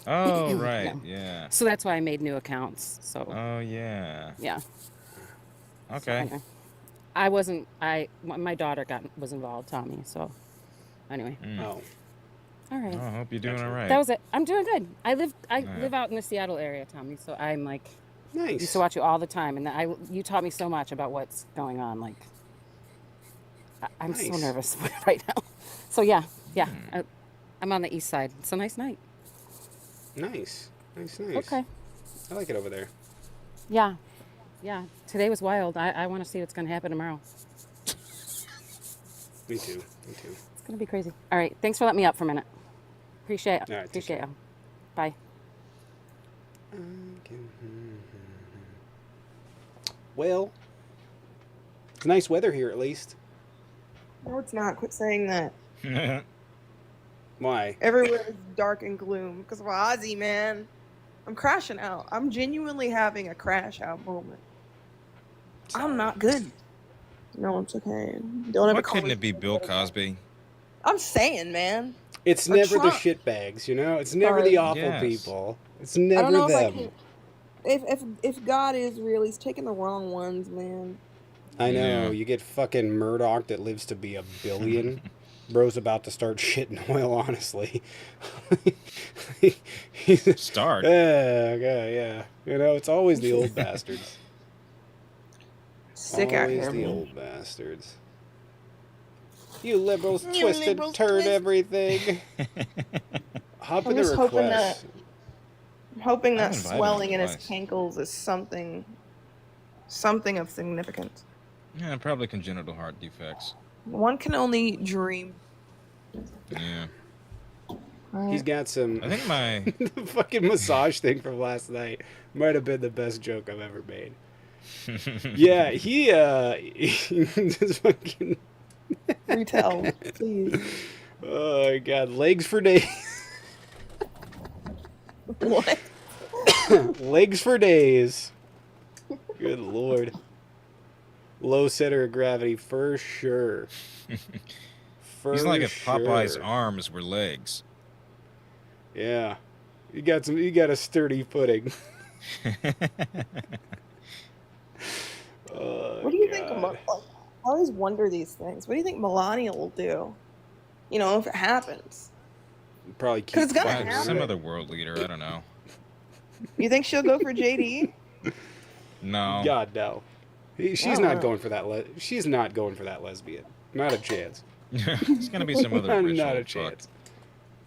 Oh, right, Yeah. yeah. So that's why I made new accounts. So Oh, yeah. yeah. So Okay. anyway. My daughter was involved, Tommy. So anyway, Oh, all right. Oh, I hope you're doing all right. That was it. I'm doing good. I live Alright. out in the Seattle area, Tommy. So I'm like nice. used to watch you all the time, and you taught me so much about what's going on. Like I'm so Nice. nervous right now. So yeah. I'm on the east side. It's a nice night. Nice. Okay. I like it over there. Yeah. Today was wild. I want to see what's going to happen tomorrow. Me too. It's going to be crazy. All right. Thanks for letting me up for a minute. Appreciate it. All right, take Appreciate care. it. Bye. Well, it's nice weather here at least. No, it's not. Quit saying that. Why? Everywhere is dark and gloom because of Ozzy, man. I'm crashing out. I'm genuinely having a crash out moment. I'm not good. No, it's okay. Don't ever Why call couldn't me. it be Bill Cosby? I'm saying, man. It's Or never the Trump. shitbags, you know? It's never Sorry. the awful Yes. people. It's I never don't know if I them. can. If God is real, he's taking the wrong ones, man. I know. Yeah. You get fucking Murdoch that lives to be a billion. Bro's about to start shitting oil, honestly. He's, Start. yeah. You know, it's always the old bastards. Sick out Always here, the man. old bastards. You liberals You twist and liberals turn twist. everything. Hop I'm in the just hoping request. I'm hoping I'm that invited swelling on in his twice. cankles is something of significance. Yeah, probably congenital heart defects. One can only dream. Yeah. He's got some. I think my The fucking massage thing from last night might have been the best joke I've ever made. Yeah, he just fucking. Retell, please. Oh my god, legs for days. What? Legs for days. Good lord. Low center of gravity for sure. For he's like if Popeye's sure. arms were legs. Yeah. You got a sturdy footing. Oh, What do you think? God. I always wonder these things. What do you think Melania will do? You know, if it happens. Probably keep 'Cause it's gonna quiet Find on some it. other world leader. I don't know. You think she'll go for JD? No. God no. She's Oh, not no. going for that. She's not going for that lesbian. Not a chance. It's gonna be some other rich Not a old fuck. chance.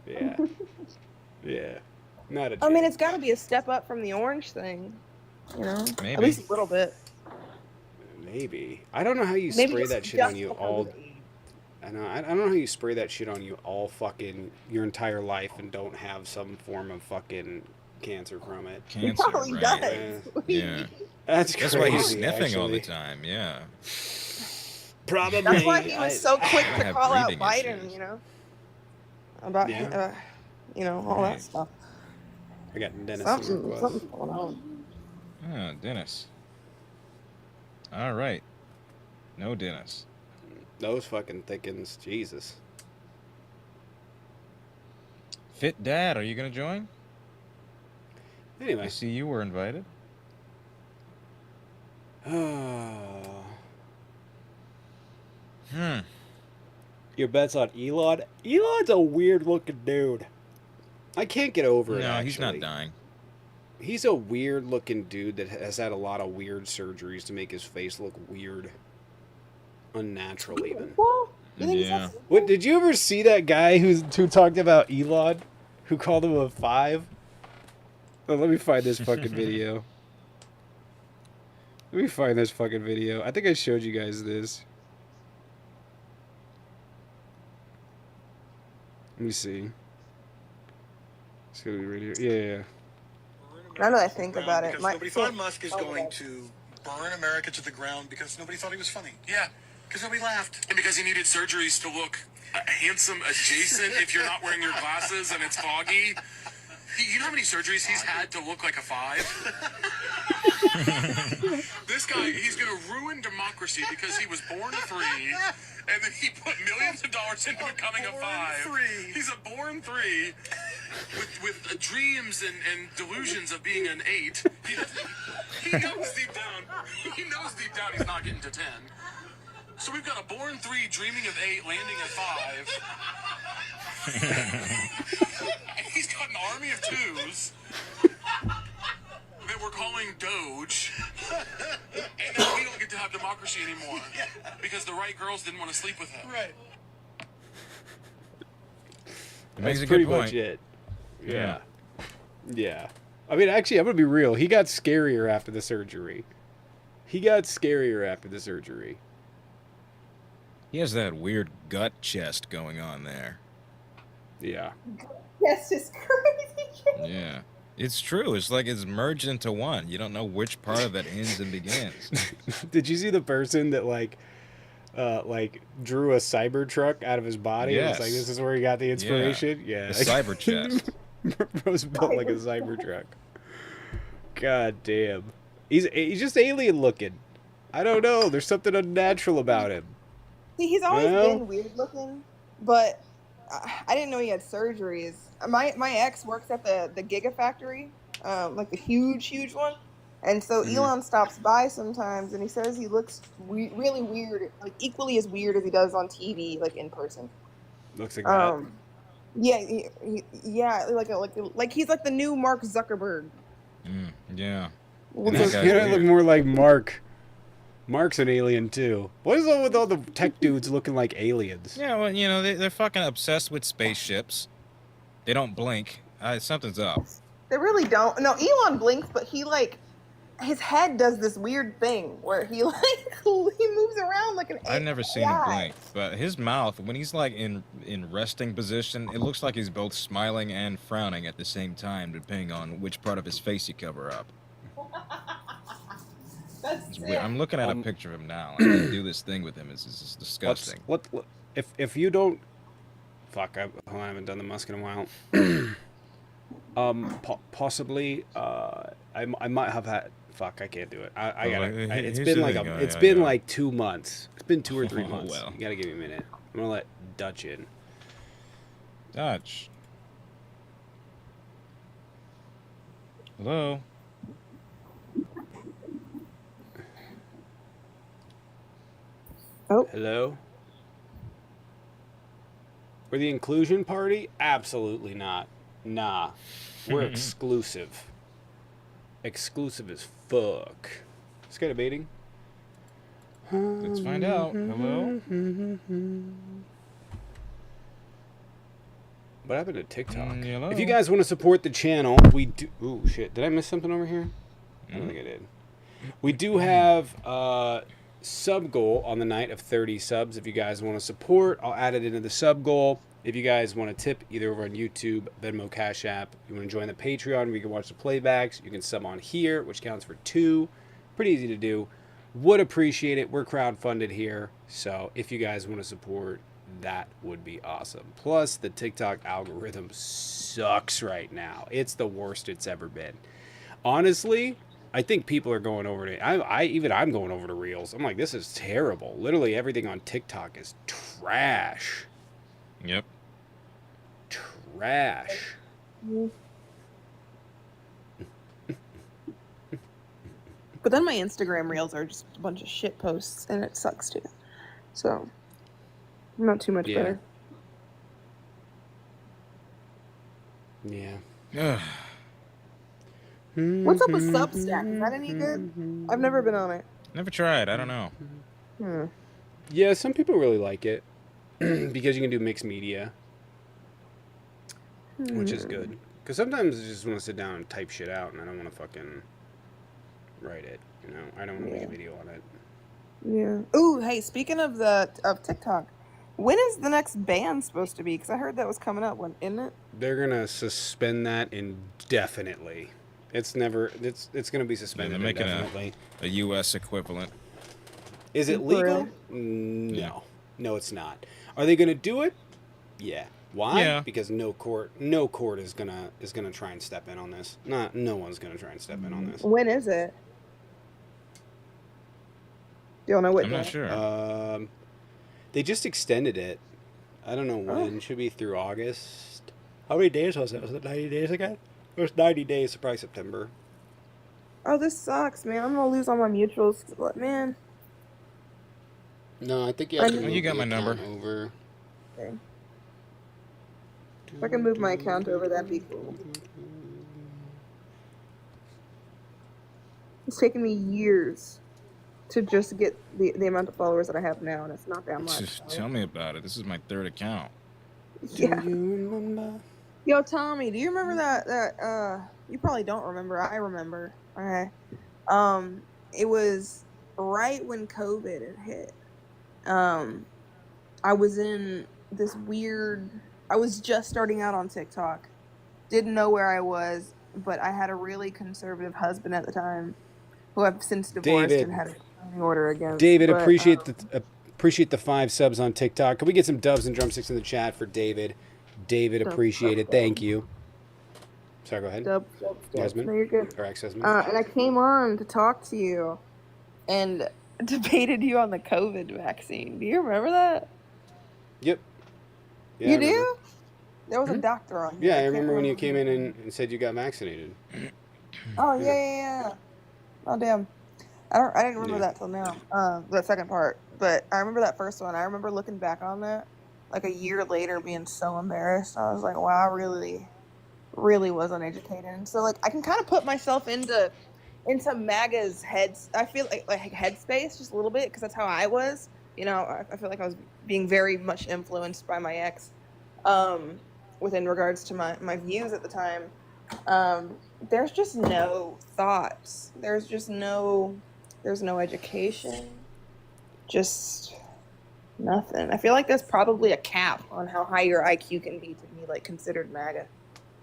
Yeah. Yeah. Not a chance. I mean, it's got to be a step up from the orange thing. You know, Maybe. at least a little bit. Maybe. I don't know how you Maybe spray just that shit on you because all. of age. I don't know how you spray that shit on you all fucking your entire life and don't have some form of fucking cancer from it. He Cancer, probably right? does. Yeah. That's That's crazy. why he's sniffing all the actually. time. Yeah. Probably. That's why he was so quick I to have call out breathing Biden. issues. You know, about Yeah. all Right. that stuff. I got Dennis. Something's going on. Ah, Dennis. All right. No Dennis. Those fucking thickens. Jesus. Fit Dad, are you gonna join? Anyway. I see you were invited. Hmm. Your bet's on Elon? Elon's a weird looking dude. I can't get over it. No, he's not actually. dying. He's a weird looking dude that has had a lot of weird surgeries to make his face look weird. Unnatural even. Well, you think Yeah. he's What did you ever see that guy who talked about Elon? Who called him a 5? Oh, let me find this fucking video. Let me find this fucking video. I think I showed you guys this. Let me see. It's gonna be right here. Yeah. Now that I think about it, because my- nobody so- thought Musk is oh, going okay. to burn America to the ground because nobody thought he was funny. Yeah, Because nobody laughed. and because he needed surgeries to look handsome adjacent if you're not wearing your glasses and it's foggy. You know how many surgeries he's had to look like a 5? This guy, he's going to ruin democracy because he was born free, and then he put millions of dollars into becoming a 5. Three. He's a born 3 with dreams and delusions of being an 8. He knows deep down he's not getting to 10. So we've got a born 3 dreaming of 8, landing at 5. And he's got an army of 2s that we're calling Doge. And now we don't get to have democracy anymore because the right girls didn't want to sleep with him. Right. He makes That's a pretty good point. much it. Yeah. Yeah. I mean, actually, I'm going to be real. He got scarier after the surgery. He He has that weird gut chest going on there. Yeah. That's just crazy. Yeah. It's true. It's like it's merged into one. You don't know which part of that ends and begins. Did you see the person that like drew a Cybertruck out of his body? And it's like, Yes. this is where he got the inspiration? Yeah. The cyber chest. Bro's built like a Cybertruck. God damn. He's just alien looking. I don't know. There's something unnatural about him. See, he's always Well- been weird looking, but I didn't know he had surgeries. My ex works at the Gigafactory, like the huge one, and so Mhm. Elon stops by sometimes, and he says he looks really weird, like equally as weird as he does on TV, like in person. Looks like that. Yeah, yeah, like he's like the new Mark Zuckerberg. Yeah. With that those- guy's You look weird. more like Mark. Mark's an alien too. What is up with all the tech dudes looking like aliens? Yeah, well, you know, they're fucking obsessed with spaceships. They don't blink. Something's up. They really don't. No, Elon blinks, but he like his head does this weird thing where he like he moves around like an. I've never seen him AI. blink, but his mouth, when he's like in resting position, it looks like he's both smiling and frowning at the same time, depending on which part of his face you cover up. That's It's sick. weird. I'm looking at a picture of him now. And I do this thing with him. It's just disgusting. If you don't, fuck, I haven't done the musk in a while. Possibly, I might have had. Fuck, I can't do it. I gotta. It's here's been the like thing. it's Yeah, been yeah. like 2 months. It's been 2 or 3 Oh, months. well. You gotta give me a minute. I'm gonna let Dutch in. Dutch. Hello. Hello? We're the inclusion party? Absolutely not. Nah. We're exclusive. Exclusive as fuck. This guy debating? Let's find out. Hello. What happened to TikTok? Hello. If you guys want to support the channel, we do. Ooh, shit. Did I miss something over here? I don't think I did. We do have sub goal on the night of 30 subs. If you guys want to support, I'll add it into the sub goal. If you guys want to tip either over on YouTube, Venmo, Cash App, you want to join the Patreon where you can watch the playbacks, you can sub on here, which counts for 2. Pretty easy to do. Would appreciate it. We're crowdfunded here. So if you guys want to support, that would be awesome. Plus, the TikTok algorithm sucks right now. It's the worst it's ever been. Honestly, I think people are going over to I'm going over to Reels. I'm like, this is terrible. Literally everything on TikTok is trash. Yep. Trash. But then my Instagram reels are just a bunch of shit posts, and it sucks too. So, not too much Yeah. better. Yeah. What's up with Substack? Is that any good? I've never been on it. Never tried. I don't know. Yeah, some people really like it because you can do mixed media, which is good. Because sometimes I just want to sit down and type shit out, and I don't want to fucking write it. You know, I don't want to make a video on it. Yeah. Ooh, hey, speaking of TikTok, when is the next ban supposed to be? Because I heard that was coming up. When isn't it? They're gonna suspend that indefinitely. It's gonna be suspended they're making indefinitely. A U.S. equivalent. Is it For legal? real? No. Yeah. No, it's not. Are they gonna do it? Yeah. Why? Yeah. Because no court is gonna try and step in on this. No one's gonna try and step in on this. When is it? Do y'all know what I'm day? not sure. They just extended it. I don't know when. Should be through August. How many days was it? Was it 90 days again? It was 90 days, so probably September. Oh, this sucks, man. I'm gonna lose all my mutuals. Man. No, I think you have have to to move you got my number. over. Okay. If I can move my account over, that'd be cool. It's taken me years to just get the amount of followers that I have now, and it's not that much. Just tell me about it. This is my 3rd account. Yeah. Do you remember? Yo, Tommy, do you remember that you probably don't remember. I remember. Okay. It was right when COVID had hit. I was in this weird, I was just starting out on TikTok. Didn't know where I was, but I had a really conservative husband at the time who I've since divorced David. and had a restraining order against. David, But, appreciate the 5 subs on TikTok. Can we get some dubs and drumsticks in the chat for David? David, appreciate it. Thank you. Sorry, go ahead. Dub. Yasmin? No, you're good. Or ex-husband? And I came on to talk to you and debated you on the COVID vaccine. Do you remember that? Yep. Yeah, You I remember. do? There was a doctor on here. Yeah, I can't remember when you came in his name. and said you got vaccinated. Oh yeah. Oh damn. I didn't remember Yeah. that till now. The second part, but I remember that first one. I remember looking back on that like a year later, being so embarrassed. I was like, wow, I really was uneducated. And so like I can kind of put myself into MAGA's heads. I feel like headspace just a little bit because that's how I was. You know, I feel like I was being very much influenced by my ex, within regards to my views at the time. There's just no thoughts. There's no education. Just nothing. I feel like there's probably a cap on how high your IQ can be to be like considered MAGA.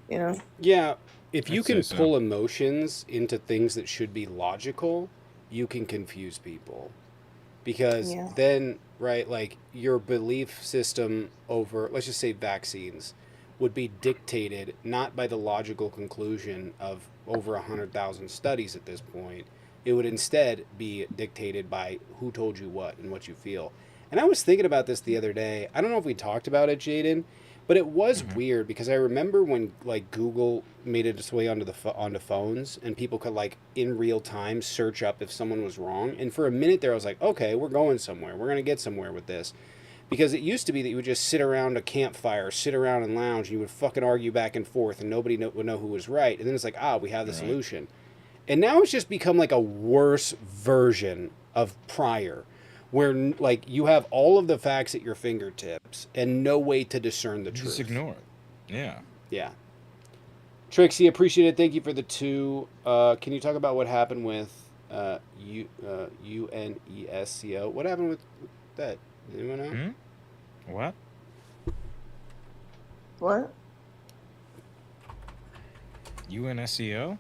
You know? Yeah, if you I'd say can so. pull emotions into things that should be logical, you can confuse people. Because Yeah. then, right, like your belief system over, let's just say vaccines, would be dictated not by the logical conclusion of over 100,000 studies at this point. It would instead be dictated by who told you what and what you feel. And I was thinking about this the other day. I don't know if we talked about it, Jaden, but it was weird because I remember when like Google made its way onto onto phones and people could like in real time search up if someone was wrong. And for a minute there, I was like, okay, we're going somewhere. We're gonna get somewhere with this. Because it used to be that you would just sit around a campfire, sit around and lounge, and you would fucking argue back and forth, and nobody would know who was right. And then it's like, we have the solution. And now it's just become like a worse version of prior, where like you have all of the facts at your fingertips and no way to discern the truth. Just ignore it. Yeah. Yeah. Trixie, appreciate it. Thank you for the 2. Can you talk about what happened with UNESCO? What happened with that? Anyone know? What? What? UNSCO?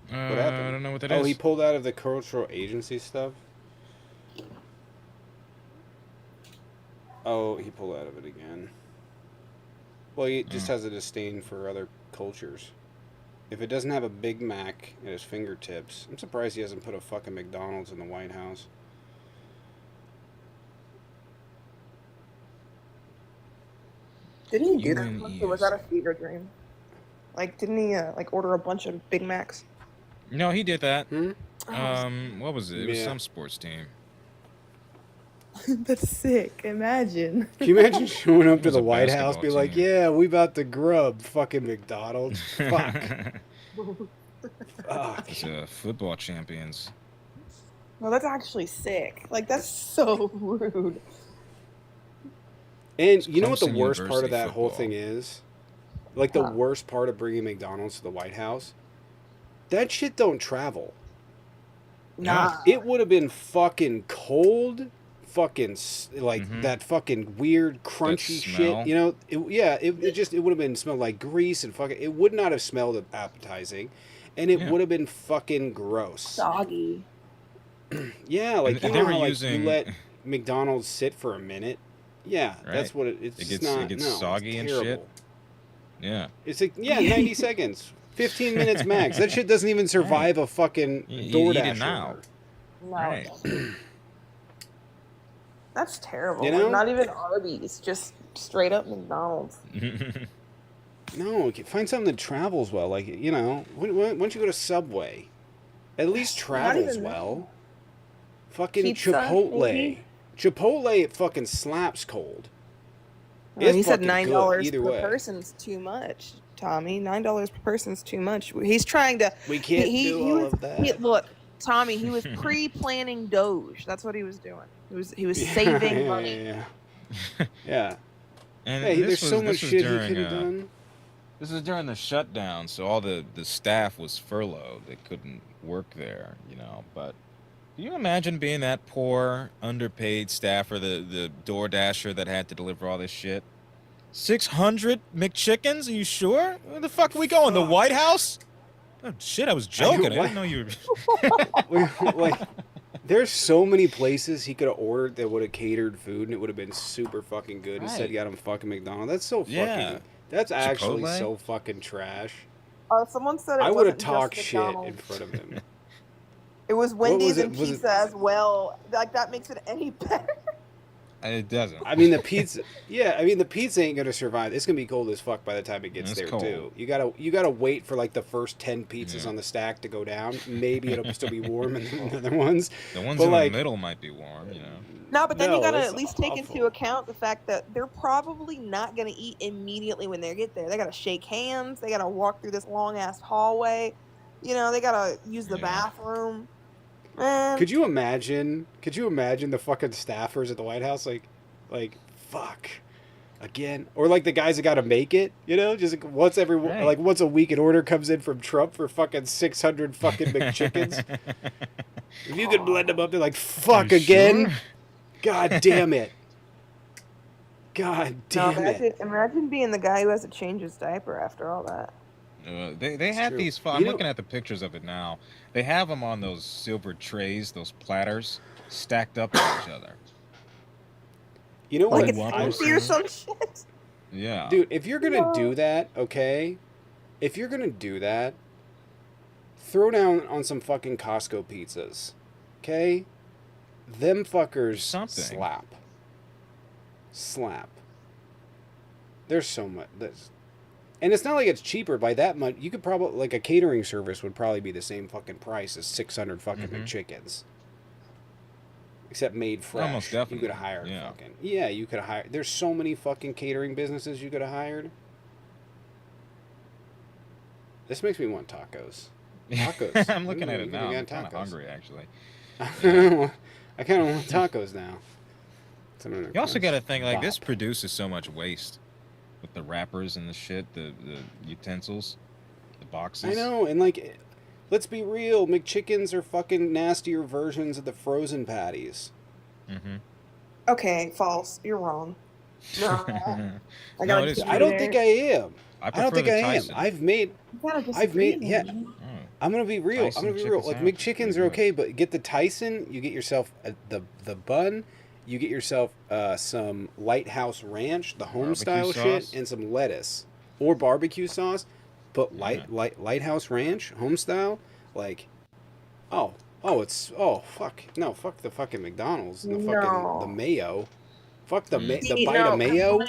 What happened? I don't know what that is. Oh, he pulled out of the cultural agency stuff? Oh, he pulled out of it again. Well, he just has a disdain for other cultures. If it doesn't have a Big Mac at his fingertips, I'm surprised he hasn't put a fucking McDonald's in the White House. Didn't he do that once, or was that a fever dream? Like, didn't he like order a bunch of Big Macs? No, he did that. Hmm? What was it? It was Yeah. some sports team. That's sick. Imagine. Can you imagine showing up to was the a White House, be basketball like, team. yeah, we about to grub fucking McDonald's. Fuck. Fuck. It's football champions. Well, that's actually sick. Like, that's so rude. And you know what the Clemson worst part of University that whole football. thing is? Like the Huh. worst part of bringing McDonald's to the White House? That shit don't travel. Nah. It would have been fucking cold, fucking like that fucking weird crunchy smell. shit. You know, it would have been smelled like grease and fucking. It would not have smelled appetizing, and it Yeah. would have been fucking gross. Soggy. Yeah, like And you they know were how like using- you let McDonald's sit for a minute. Yeah, that's Right. what it's. It just gets- it not, gets no, it's soggy and shit. terrible. Yeah. It's like 90 seconds, 15 minutes max. That shit doesn't even survive a fucking You eat it DoorDash now. order. No. Right. That's terrible. You Like, know? not even Arby's, just straight up McDonald's. No, find something that travels well. Like you know, why don't you go to Subway? At least travels even well. Fucking Pizza, Chipotle. maybe? Chipotle, it fucking slaps cold. Well, It's he said fucking good $9 either per way. person's too much, Tommy. $9 per person's too much. He's trying to. We can't do all was, of that. look, Tommy, he was pre-planning Doge. That's what he was doing. He was saving money. Yeah. Yeah. And Hey, this there's so was- much this was shit he during, could have done. This is during the shutdown, so all the staff was furloughed. They couldn't work there, you know. But can you imagine being that poor, underpaid staffer, the door dasher that had to deliver all this shit? 600 McChickens? Are you sure? Where the fuck are we going? The White House? Oh shit! I was joking. I what? didn't know you were. Like, There's so many places he could have ordered that would have catered food and it would have been super fucking good. Instead, he Right. got him fucking McDonald's. That's so fucking. Yeah. That's actually Chipotle? so fucking trash. Someone said it I would have wasn't talked just shit in McDonald's. front of him. It was What was Wendy's it? and Was it- pizza as well. Like that makes it any better. It doesn't. I mean the pizza. Yeah, I mean the pizza ain't gonna survive. It's gonna be cold as fuck by the time it gets It's there cold. too. You gotta wait for like the first 10 pizzas Yeah. on the stack to go down. Maybe it'll still be warm and then the other ones. The ones But, in like- the middle might be warm, you know. No, but then No, you gotta it's at least take into awful. account the fact that they're probably not gonna eat immediately when they get there. They gotta shake hands. They gotta walk through this long ass hallway. You know, they gotta use the Yeah. bathroom. Man, Could you imagine? Could you imagine the fucking staffers at the White House like fuck again, or like the guys that got to make it? You know, just like Right. like once a week an order comes in from Trump for fucking 600 fucking McChickens. If you could blend them up, they're like fuck You again. sure? God damn it. God no, damn it. imagine being the guy who has to change his diaper after all that. They had true. these. You I'm know- looking at the pictures of it now. They have them on those silver trays, those platters, stacked up on each other. You know Like what? it's Whoppers. empty or some shit. Yeah. Dude, if you're gonna No. do that, okay? If you're gonna do that, throw down on some fucking Costco pizzas, okay? Them fuckers Something. slap. There's so much. And it's not like it's cheaper by that much. You could probably like a catering service would probably be the same fucking price as 600 fucking Mhm. McChickens. Except made fresh. Almost You definitely, could have hired yeah. fucking. Yeah, you could have hired. There's so many fucking catering businesses you could have hired. This makes me want tacos. Tacos. I'm looking at Ooh, it we now. I'm got kind of tacos. hungry, actually. I kind of want tacos now. You also got to think like this produces so much waste with the wrappers and the shit, the utensils, the boxes. I know, and like, let's be real. McChickens are fucking nastier versions of the frozen patties. Mm-hmm. Okay, false. You're wrong. No, I No, gotta it is disagree true. I don't there. think I am. I don't think the I am. Tyson. I've made. You gotta I've made. disagree, Yeah. man. Oh. I'm gonna be real. Tyson I'm gonna be chicken real. Like sandwich is McChickens pretty are good. okay, but get the Tyson. You get yourself the bun. You get yourself some Lighthouse Ranch, the home style shit, sauce. and some lettuce or barbecue sauce. But Lighthouse Ranch, home style, like, oh, fuck, no, fuck the fucking McDonald's and the fucking No. the mayo, fuck the Mm. the See, bite no, of 'cause mayo.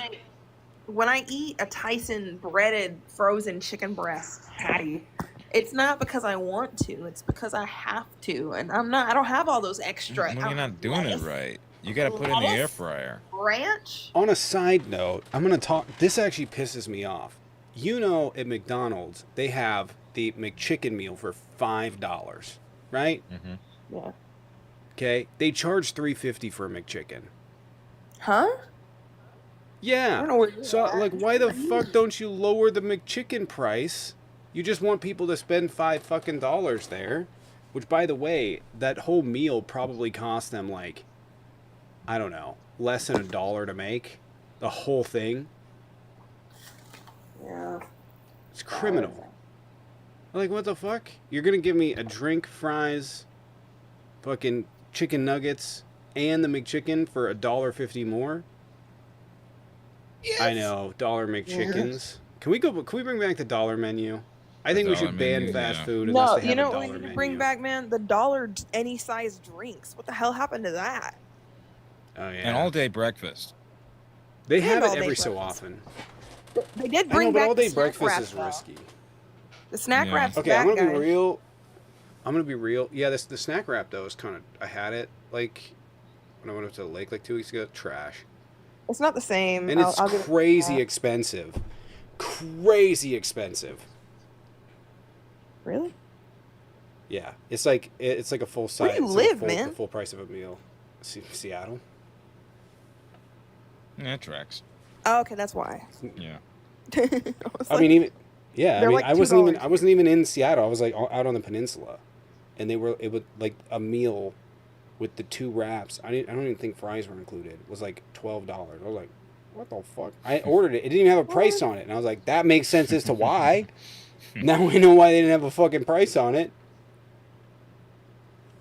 when I eat a Tyson breaded frozen chicken breast patty, it's not because I want to. It's because I have to, and I don't have all those extra. Well, you're not doing it lettuce, right. You got to put it in the air lettuce. fryer. Ranch. On a side note, I'm gonna talk. This actually pisses me off. You know, at McDonald's they have the McChicken meal for $5, right? Mm-hmm. Yeah. Okay, they charge $3.50 for a McChicken. Huh? I Yeah. don't know where you're So, at. like, why the fuck don't you lower the McChicken price? You just want people to spend $5 fucking there, which, by the way, that whole meal probably cost them like, I don't know, less than $1 to make. The whole thing. Yeah. It's criminal. Like, what the fuck? You're gonna give me a drink, fries, fucking chicken nuggets, and the McChicken for $1.50 more? I know, dollar McChickens. Can we bring back the dollar menu? I think we dollar should ban menu, fast yeah. food unless No, they you have know a what dollar we need to menu. bring back, man? The dollar any size drinks. What the hell happened to that? Oh yeah. And all day breakfast. they have and it all-day every so breakfast. often. They did I know, bring but back all day the snack breakfast wrap, is though. risky. The snack Yeah. wrap's Okay, back, I'm gonna guys. be real. Yeah, the snack wrap though is kind of. I had it like when I went up to the lake like 2 weeks ago. Trash. It's not the same. And it's I'll give it crazy that. expensive. Crazy expensive. Really? Yeah, it's like a full size. Where do you it's like live, full, man? The full price of a meal. Seattle. Yeah, it tracks. Oh, okay, that's why. Yeah. I mean, even yeah. I they're mean, like I wasn't $2. even in Seattle. I was like out on the peninsula, and it was like a meal with the 2 wraps. I don't even think fries were included. It was like $12. I was like, what the fuck? I ordered it. It didn't even have a price on it, and I was like, that makes sense as to why. Now we know why they didn't have a fucking price on it.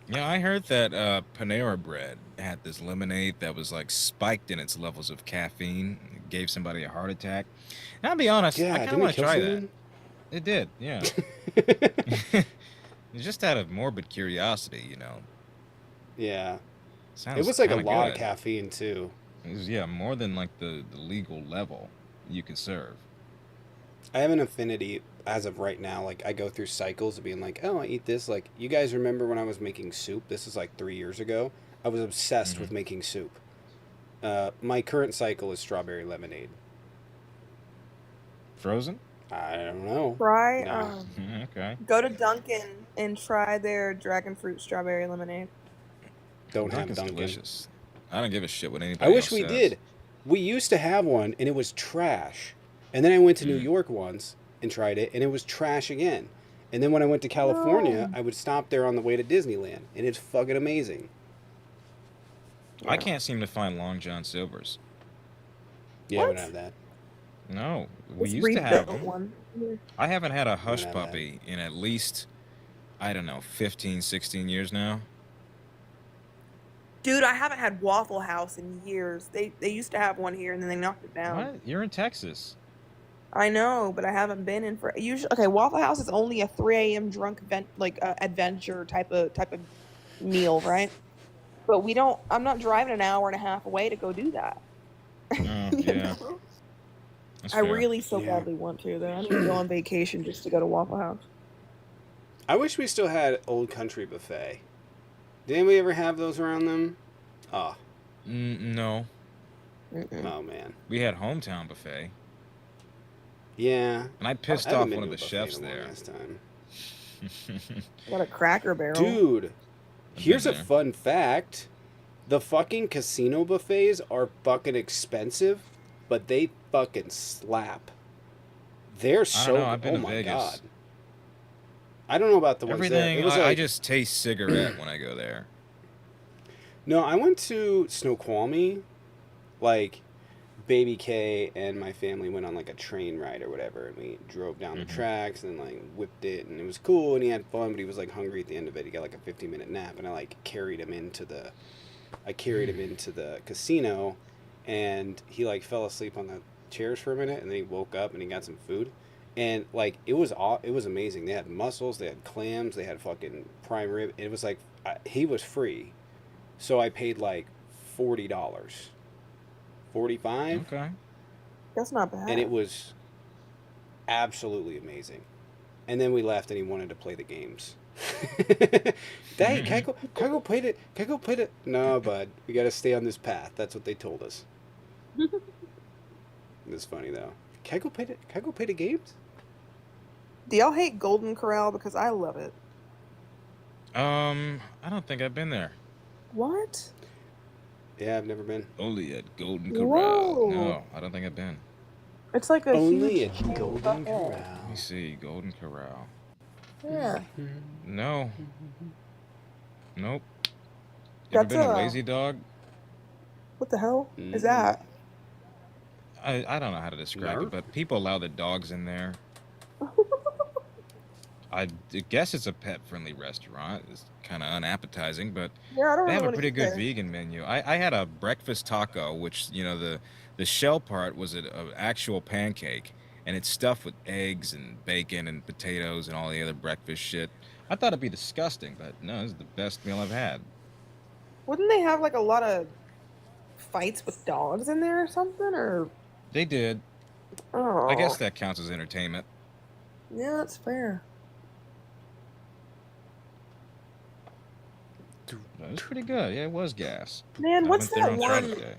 Yeah, I heard that Panera Bread had this lemonade that was like spiked in its levels of caffeine. It gave somebody a heart attack. And I'll be honest, I Yeah, kind of didn't want it to kill try that. someone? It did, yeah. It's just out of morbid curiosity, you know. Yeah. Sounds It was like a kinda lot good. of caffeine too. It was, yeah, more than like the legal level you could serve. I have an affinity as of right now. Like I go through cycles of being like, oh, I eat this. Like you guys remember when I was making soup? This is like 3 years ago. I was obsessed Hmm. with making soup. My current cycle is strawberry lemonade. Frozen? I don't know. Try, No. Okay. go to Dunkin' and try their dragon fruit strawberry lemonade. Don't have Dunkin's Dunkin'. delicious. I don't give a shit what I anybody wish else we says. did. We used to have one and it was trash. And then I went to New Mm. York once and tried it and it was trash again. And then when I went to California, I would stop there on the way to Disneyland and it's fucking amazing. I Yeah. can't seem to find Long John Silver's. Yeah, I What? don't have that. No, we Let's used to have rebuild them. one. I haven't had a hush have that. puppy in at least, I don't know, 15, 16 years now. Dude, I haven't had Waffle House in years. They used to have one here and then they knocked it down. What? You're in Texas. I know, but I haven't been in for usually. Okay, Waffle House is only a 3 a.m. drunk adventure type of meal, right? But we don't. I'm not driving an hour and a half away to go do that. Oh, yeah. That's I fair. really so Yeah. badly want to though. I need to go on vacation just to go to Waffle House. I wish we still had Old Country Buffet. Did anybody ever have those around them? Oh, No, Mm-mm. oh man. we had Hometown Buffet, Yeah. and I pissed I haven't off been one of to the a buffet chefs in a long there. ass time. Got a Cracker Barrel. Dude, I've here's a been there. fun fact. The fucking casino buffets are fucking expensive, but they fucking slap. They're so know, I've been oh to my Vegas. god. I don't know about the ones there. Everything, It was I like, just taste cigarette when I go there. no, I went to Snoqualmie, like Baby K and my family went on like a train ride or whatever, and we drove down the Mhm. tracks and like whipped it, and it was cool, and he had fun, but he was like hungry at the end of it. He got like a 15-minute nap, and I carried him into the casino, and he like fell asleep on the chairs for a minute, and then he woke up and he got some food, and like it was amazing. They had mussels, they had clams, they had fucking prime rib. It was like he was free, so I paid like $40, 45, Okay. That's not bad. and it was absolutely amazing. And then we left, and he wanted to play the games. Dad, can I go play it? Can I go play it? No, bud, we got to stay on this path. That's what they told us. It's funny though. Can I go play it? Can I go play the games? Do y'all hate Golden Corral? Because I love it. I don't think I've been there. What? Yeah, I've never been. Only at Golden Corral. Whoa. No, I don't think I've been. It's like a Only huge at Golden Let me Corral. see, Golden Corral. Yeah. No. Nope. You ever That's been to a- Lazy Dog? What the hell is Mm. that? I don't know how to describe No. it, but people allow the dogs in there. I guess it's a pet-friendly restaurant. It's kind of unappetizing, but Yeah, I don't they really have a want to pretty eat good there. vegan menu. I had a breakfast taco, which, you know, the shell part was an actual pancake, and it's stuffed with eggs and bacon and potatoes and all the other breakfast shit. I thought it'd be disgusting, but no, this is the best meal I've had. Wouldn't they have like a lot of fights with dogs in there or something? Or They did. oh, I guess that counts as entertainment. yeah, that's fair. It was pretty good. Yeah, it was gas. Man, I what's went there that on one? Saturday.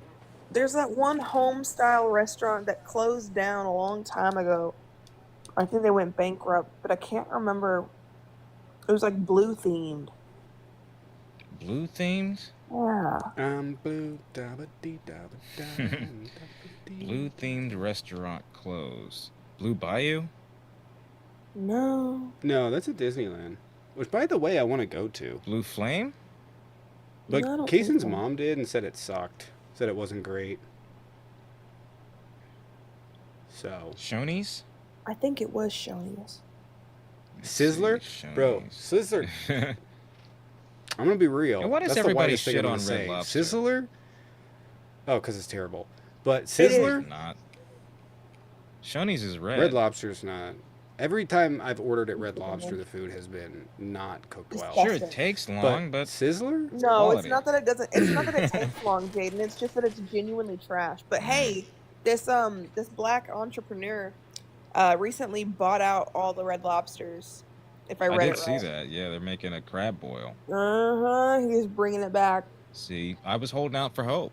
There's that one home style restaurant that closed down a long time ago. I think they went bankrupt, but I can't remember. It was like blue themed. Blue themed? Yeah. Blue dabba dee dabba da, dabba dee. Blue themed restaurant closed. Blue Bayou? No. No, that's at Disneyland. Which, by the way, I want to go to. Blue Flame? But No, I don't think Kaysen's so. mom did and said it sucked. Said it wasn't great. So Shoney's? I think it was Shoney's. Let's see, Sizzler, bro, Shoney's. Sizzler. I'm gonna be real. And why does That's the everybody whitest thing shit I'm on gonna Red say. Lobster? Sizzler? Oh, because it's terrible. But It is. Sizzler? Not. Shoney's is red. Red Lobster's not. Every time I've ordered at Red Lobster, the food has been not cooked well. Sure, it takes long, but Sizzler? No, it's quality. not that it doesn't. It's not that it takes long, Jaden. It's just that it's genuinely trash. But hey, this black entrepreneur recently bought out all the Red Lobsters. If I I read did it see right. that. Yeah, they're making a crab boil. He's bringing it back. See, I was holding out for hope.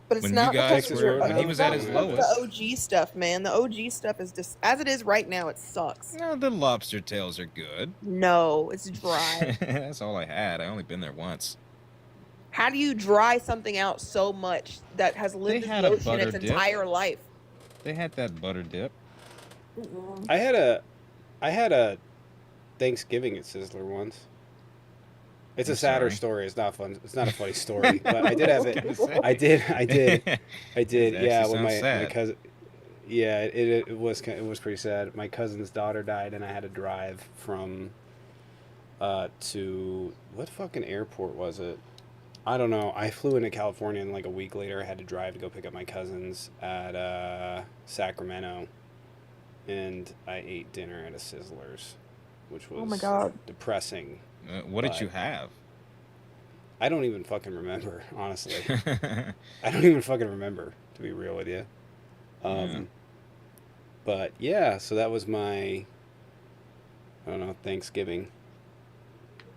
But it's When you not guys because were- of when he was at his the lowest. OG stuff, man. The OG stuff is just as it is right now. It sucks. No, the lobster tails are good. No, it's dry. That's all I had. I only been there once. How do you dry something out so much that has lived in had the a ocean butter its dip. entire life? They had that butter dip. I had a Thanksgiving at Sizzler once. It's I'm a sadder sorry. story. It's not fun. It's not a funny story, but I did have it. gonna say. I did. It Yeah, actually when my sounds sad. cousin. Yeah, it was pretty sad. My cousin's daughter died, and I had to drive from to what fucking airport was it? I don't know. I flew into California, and like a week later, I had to drive to go pick up my cousins at Sacramento, and I ate dinner at a Sizzler's, which was Oh my God. depressing. What did you have? I don't even fucking remember, honestly. I don't even fucking remember, to be real with you. Yeah. But yeah, so that was my, I don't know, Thanksgiving.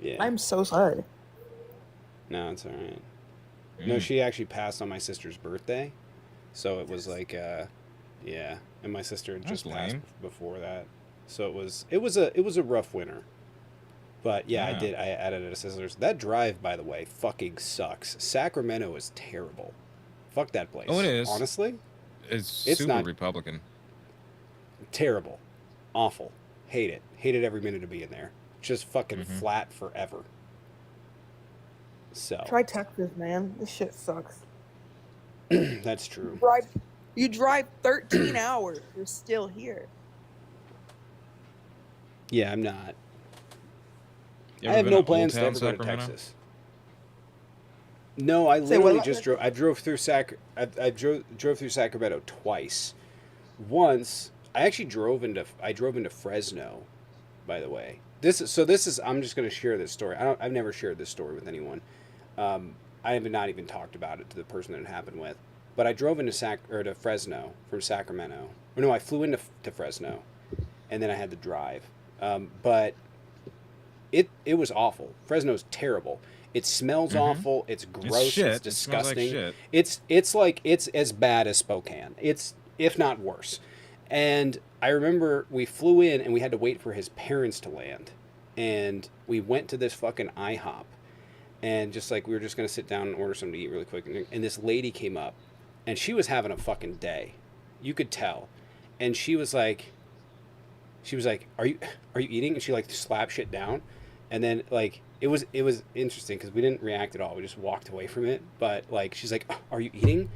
Yeah. I'm so sorry. No, it's all right. No, she actually passed on my sister's birthday, so it was like, yeah, and my sister had That's just passed lame. before that, so it was a rough winter. But yeah, Yeah. I added it to Sizzlers. That drive, by the way, fucking sucks. Sacramento is terrible. Fuck that place. Oh, it is. Honestly, It's It's super not- Republican. terrible, awful. Hate it. Hated every minute of being there. Just fucking Mhm. flat forever. So Try Texas, man. This shit sucks. that's true. You drive 13 hours. You're still here. Yeah, I'm not. You I ever have been no to Old plans to Town, ever go to Sacramento? Texas. No, I Say literally what? just drove. I drove through I drove through Sacramento twice. Once I actually drove into Fresno. By the way, this is I'm just going to share this story. I've never shared this story with anyone. I have not even talked about it to the person that it happened with. But I drove into to Fresno from Sacramento. Or no, I flew into to Fresno, and then I had to drive. But it was awful. Fresno's terrible. It smells awful. It's gross. shit. It's It smells like disgusting. shit. It's as bad as Spokane. It's if not worse. And I remember we flew in and we had to wait for his parents to land. And we went to this fucking IHOP. And just like we were just gonna sit down and order something to eat really quick. And this lady came up, and she was having a fucking day. You could tell. And she was like, "Are you eating?" And she like slapped shit down. And then like it was interesting because we didn't react at all. We just walked away from it. But like she's like, "Are you eating?"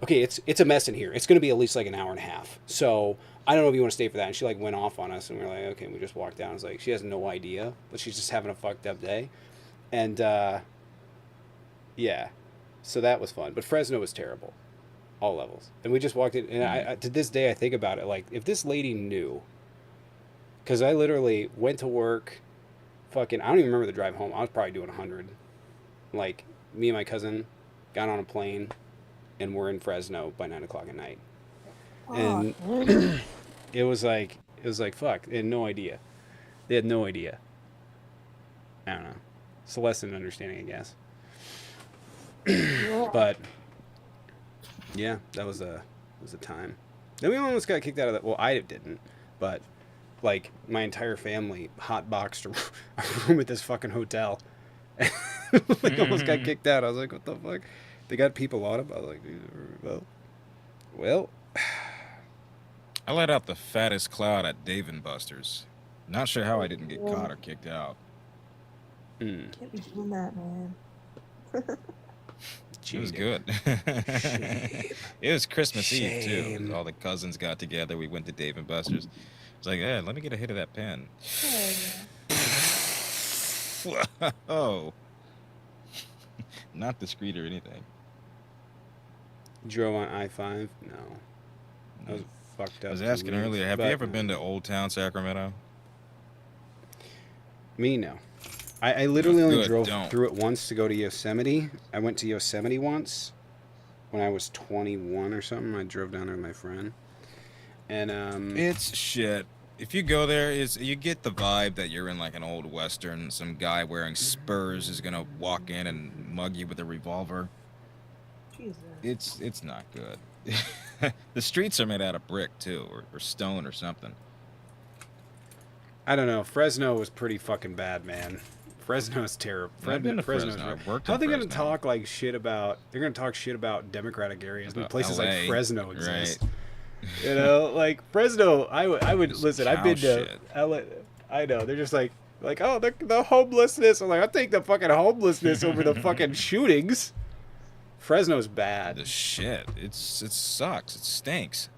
Okay, it's a mess in here. It's gonna be at least like an hour and a half. So I don't know if you want to stay for that. And she like went off on us, and we are like, okay. And we just walked down. It's like she has no idea, but she's just having a fucked up day. And yeah, so that was fun. But Fresno was terrible, all levels. And we just walked in, and I to this day I think about it like if this lady knew, because I literally went to work, fucking I don't even remember the drive home. I was probably doing 100. Like me and my cousin got on a plane, and we're in Fresno by 9 o'clock at night. And it was like fuck. They had no idea. They had no idea. I don't know. It's a lesson in understanding, I guess. But yeah, that was a time. Then we almost got kicked out of that. Well, I didn't, but like my entire family hotboxed a room at this fucking hotel. Like almost got kicked out. I was like, what the fuck? They got people on them. I was like, well. I let out the fattest cloud at Dave & Buster's. Not sure how I didn't get caught or kicked out. Can't be doing that, man. It was good. It was Christmas Eve too. Shame. All the cousins got together. We went to Dave & Buster's. It's like, yeah, let me get a hit of that pen. Oh, not discreet or anything. Drove on I-5? No. That was fucked up. I was 2 asking weeks, earlier, have you but ever been to Old Town Sacramento? Me, no. I literally only Good, drove don't. through it once to go to Yosemite. I went to Yosemite once when I was 21 or something. I drove down there with my friend. And, It's shit. If you go there, you get the vibe that you're in like an old western. Some guy wearing spurs is gonna walk in and mug you with a revolver. Jesus. It's not good. The streets are made out of brick too, or stone or something. I don't know. Fresno was pretty fucking bad, man. Fresno's terrible. I've been to Fresno's Fresno. terrible. I've worked How are in they gonna Fresno. talk like shit about? They're gonna talk shit about Democratic areas when About places like LA, Fresno exist. right. You know, like Fresno. I would listen. I've cow been to shit. LA. I know. They're just like oh, the homelessness. I'm like, I'll take the fucking homelessness over the fucking shootings. Fresno's bad. The shit. It sucks. It stinks.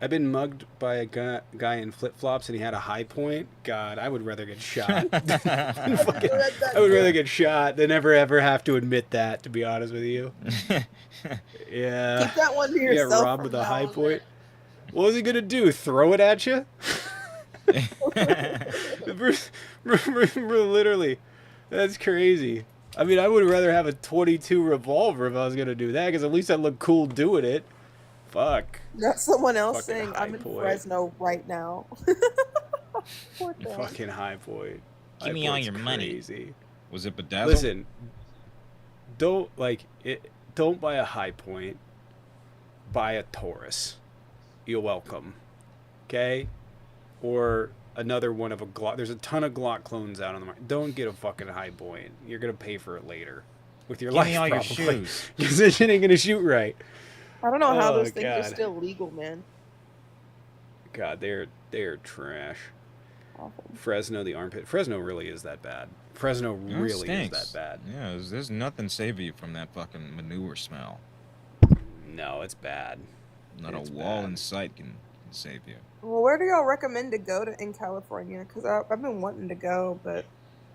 I've been mugged by a guy in flip flops, and he had a high point. God, I would rather get shot. I would rather get shot than ever have to admit that. To be honest with you. Yeah. Keep that one to Yeah, yourself. robbed from with a now high on. point. What was he gonna do? Throw it at you? Literally, that's crazy. I mean, I would rather have a 22 revolver if I was gonna do that, because at least I look cool doing it. Fuck. That's someone else Fucking saying, high I'm in point. Fresno right now. Poor thing. Fucking High Point. Give High me all Point's your money. crazy. Was it bedazzled? Listen, don't buy a High Point. Buy a Taurus. You're welcome. Okay? Or another one of a Glock. There's a ton of Glock clones out on the market. Don't get a fucking High Point. You're gonna pay for it later with your Give life. me all your probably. shoes. Because this shit ain't gonna shoot right. I don't know how Oh, those things are God. still legal, man. God, they're trash. Awful. Fresno, the armpit. Fresno really is that bad. Fresno Yeah, it really is stinks. that bad. Yeah, there's nothing saving you from that fucking manure smell. No, it's bad. Not It's a wall bad. in sight can save you. Well, where do y'all recommend to go in California? Because I've been wanting to go, but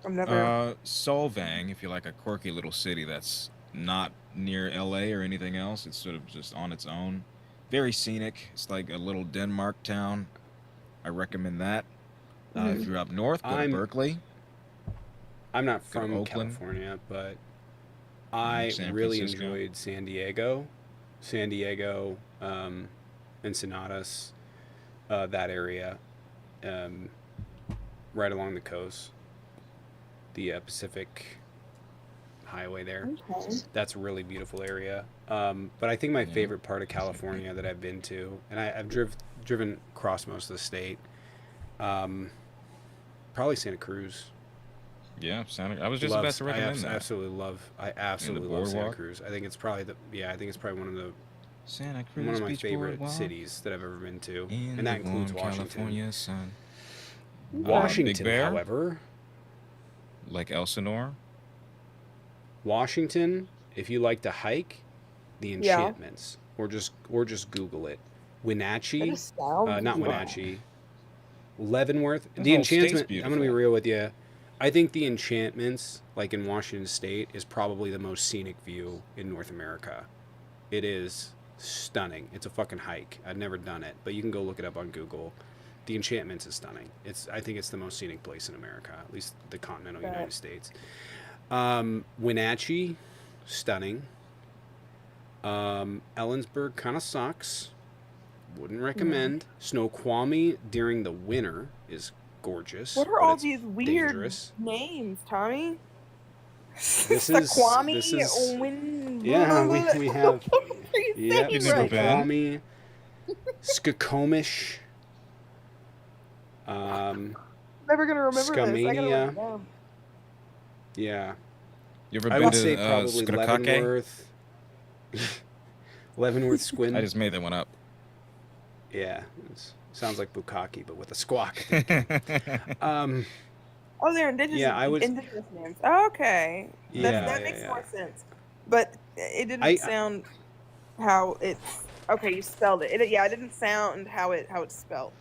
I'm never. Solvang, if you like a quirky little city that's not near LA or anything else, it's sort of just on its own. Very scenic. It's like a little Denmark town. I recommend that. If you're up north, go to Berkeley. I'm not Go to from Oakland. California, but I San really Francisco. enjoyed San Diego. San Diego, Encenadas, that area, right along the coast, the Pacific Highway there. Okay. That's a really beautiful area. But I think my Yeah. favorite part of California that I've been to, and I've driven across most of the state, probably Santa Cruz. Yeah, I was just about to recommend that. I absolutely love Santa boardwalk? Cruz. I think it's probably one of the Santa Cruz one of my Beach favorite Boardwalk. cities that I've ever been to, In and that the includes warm Washington. California sun. Big Washington, Bear? however, Like Elsinore. Washington, if you like to hike, the Yeah. enchantments, or just Google it. That Wenatchee, just sounds not wow. Wenatchee, Leavenworth. The The whole state's enchantment. I'm gonna be beautiful. real with you. I think the enchantments, like in Washington State, is probably the most scenic view in North America. It is stunning. It's a fucking hike. I've never done it, but you can go look it up on Google. The Enchantments is stunning. I think it's the most scenic place in America, at least the continental Right. United States. Wenatchee, stunning. Ellensburg kind of sucks. Wouldn't recommend. Snoqualmie during the winter is gorgeous. What are but all it's these weird dangerous. names, Tommy? This is- Kwame, this is- Win- Yeah, we have. What are you Yeah, saying Didn't go right bad. now? Snoqualmie, Skokomish. Never gonna remember this. I gotta write Skamania. it down. Yeah, You ever I been would to say probably Skrakake? Leavenworth. Leavenworth Squint. I just made that one up. Yeah, it sounds like Bukkake, but with a squawk. Oh, they're indigenous. Yeah, I was- indigenous names. Okay, Yeah, that yeah, makes yeah. more sense. But it didn't I- sound how it's. Okay, you spelled it. It didn't sound how it's spelled.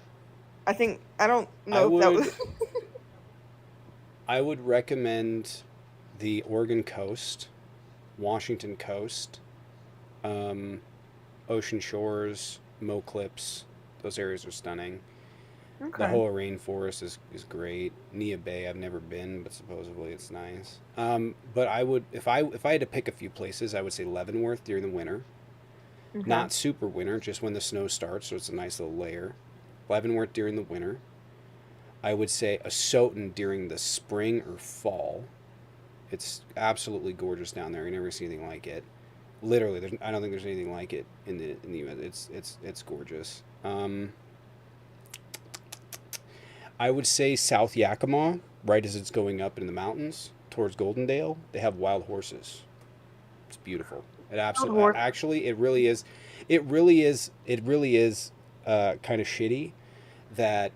I don't know if that would- was. I would recommend the Oregon coast, Washington coast, ocean shores, Mo Clips. Those areas are stunning. The Okay. whole rainforest is great. Nia Bay, I've never been, but supposedly it's nice. But I would, if I had to pick a few places, I would say Leavenworth during the winter. Okay. Not super winter, just when the snow starts, so it's a nice little layer. Leavenworth during the winter. I would say Asotin during the spring or fall. It's absolutely gorgeous down there. You never see anything like it. Literally, I don't think there's anything like it in the U.S. It's gorgeous. I would say South Yakima, right as it's going up in the mountains towards Goldendale. They have wild horses. It's beautiful. It absolutely, horse. actually, it really is. It really is kind of shitty that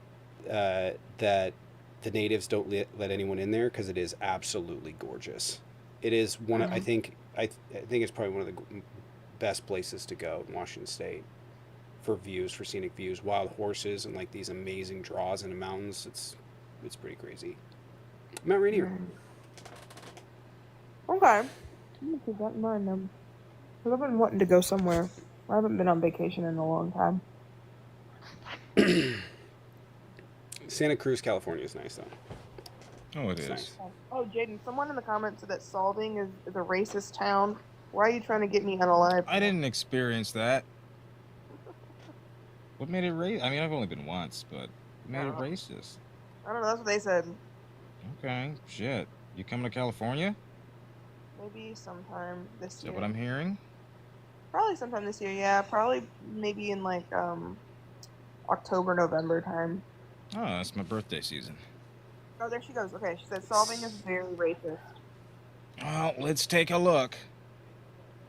that the natives don't let anyone in there because it is absolutely gorgeous. It is one. I think it's probably one of the best places to go in Washington State for views, for scenic views, wild horses, and like these amazing draws in the mountains. It's pretty crazy. Mount Rainier. Okay. I'm gonna keep that in mind then. Because I've been wanting to go somewhere. I haven't been on vacation in a long time. Santa Cruz, California is nice though. Oh, it It's is. nice. Oh, Jaden, someone in the comments said that Solving is a racist town. Why are you trying to get me unalive? I didn't experience that. What made it racist? I mean, I've only been once, but what made it racist? I don't know. That's what they said. Okay, shit. You coming to California? Maybe sometime this Is year. that what I'm hearing? Probably sometime this year. Yeah, probably maybe in like October, November time. Oh, that's my birthday season. Oh, there she goes. Okay, she said Solving is very racist. Well, let's take a look.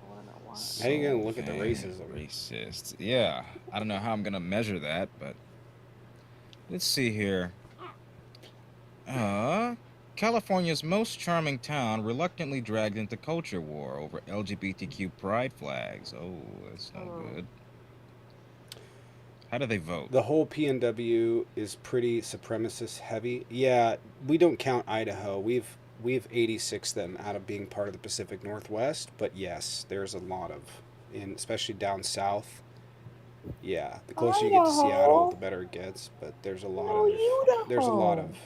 I want to know why. How are you gonna look at the Solving racism? Racist. Yeah, I don't know how I'm gonna measure that, but let's see here. California's most charming town reluctantly dragged into culture war over LGBTQ pride flags. Oh, that's not good. How do they vote? The whole PNW is pretty supremacist heavy. Yeah, we don't count Idaho. We've 86 them out of being part of the Pacific Northwest, but yes, there's a lot of, especially down south. Yeah, the closer you get to Seattle, the better it gets. But there's a lot of. There's a lot of.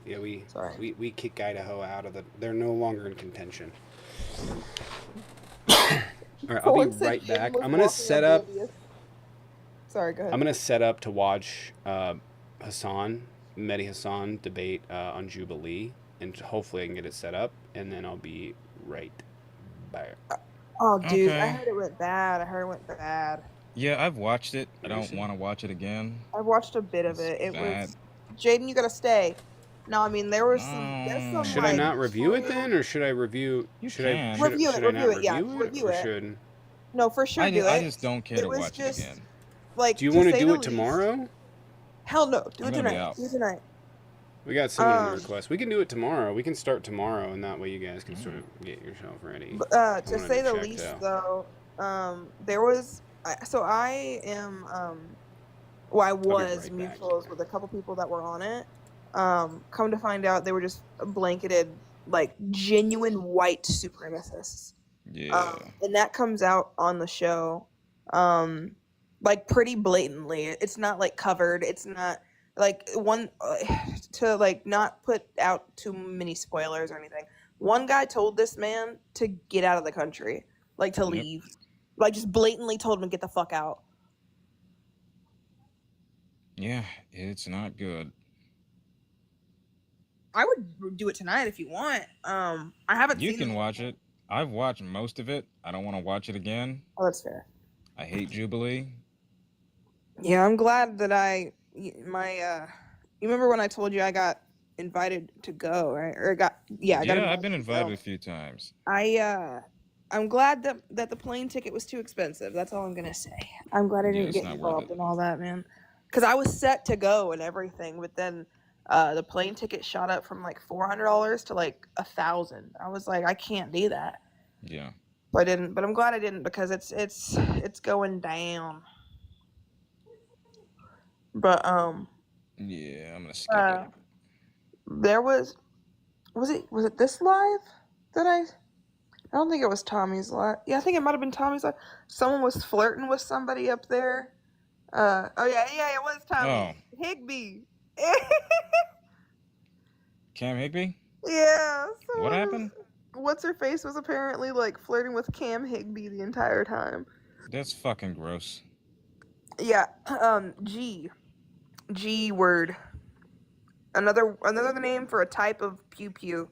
Yeah, we kick Idaho out of the. They're no longer in contention. All right, I'll be right back. I'm gonna set up. Sorry, go ahead. I'm gonna set up to watch Mehdi Hassan debate on Jubilee, and hopefully I can get it set up, and then I'll be right back. Oh, dude, Okay. I heard it went bad. Yeah, I've watched it. I don't want to watch it again. I watched a bit of it. It's It bad. was Jaden, you gotta stay. No, I mean there was some. There's some Should I like, not review it then, or should I review? You Should I can. should, Review it, should I not review it, yeah, review it, review or it. should? No, for sure I do it. just don't care to was watch just, it again. Like, Do you to want to say do the it least- tomorrow? Hell no, do I'm it gonna be tonight. out. Do it tonight. We got so many Um, requests. We can do it tomorrow. We can start tomorrow, and that way you guys can sort of get yourself ready. To wanted say to the check least, though. though, there was. So I am. Well, I was right back. mutuals with a couple people that were on it. Come to find out, they were just blanketed like genuine white supremacists. Yeah. And that comes out on the show, like pretty blatantly. It's not like covered. It's not like one to like not put out too many spoilers or anything. One guy told this man to get out of the country, like to Yep. leave, like just blatantly told him to get the fuck out. Yeah, it's not good. I would do it tonight if you want. I haven't. You seen can it. watch it. I've watched most of it. I don't want to watch it again. Oh, that's fair. I hate Jubilee. Yeah, I'm glad that you remember when I told you I got invited to go, right? Or I got I've been to invited go. a few times. I'm glad that the plane ticket was too expensive. That's all I'm gonna say. I'm glad I Yeah, didn't it's get not worth involved it. in all that, man. Because I was set to go and everything, but then the plane ticket shot up from like $400 to like $1,000. I was like, I can't do that. Yeah. So I didn't, but I'm glad I didn't because it's going down. But Yeah, I'm gonna skip Uh, it. there was Was it this live that I don't think it was Tommy's live. Yeah, I think it might have been Tommy's live. Someone was flirting with somebody up there. Oh yeah, it was Tommy. Higby. Cam Higby? Yeah. What happened? What's her face was apparently like flirting with Cam Higby the entire time. That's fucking gross. Yeah. G word. Another name for a type of pew pew.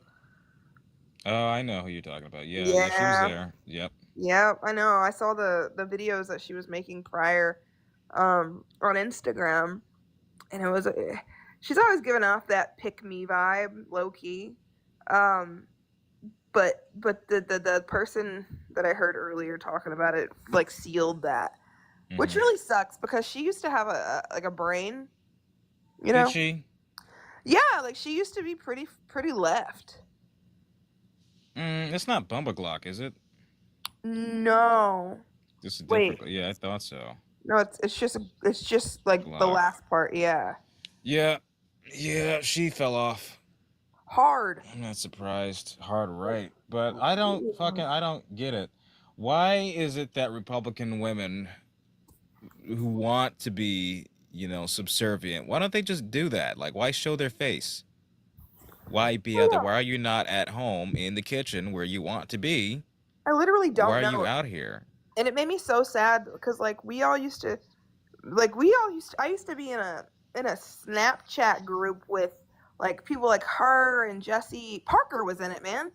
Oh, I know who you're talking about. Yeah, she was there. Yep. Yeah, I know. I saw the videos that she was making prior on Instagram, and it was she's always given off that pick me vibe, low key. But the person that I heard earlier talking about it like sealed that, which really sucks because she used to have a brain, you know. Did she? Yeah, like she used to be pretty left. It's not Bumbaglock, is it? No. This is different. Yeah, I thought so. No, it's just like Glock. the last part. Yeah. Yeah, she fell off. Hard. I'm not surprised. Hard right. But I don't get it. Why is it that Republican women who want to be, subservient, why don't they just do that? Like, why show their face? Why be out there? Why are you not at home in the kitchen where you want to be? I literally don't know. Why are you out here? And it made me so sad because I used to be in a Snapchat group with like people like her and Jesse Parker was in it, man.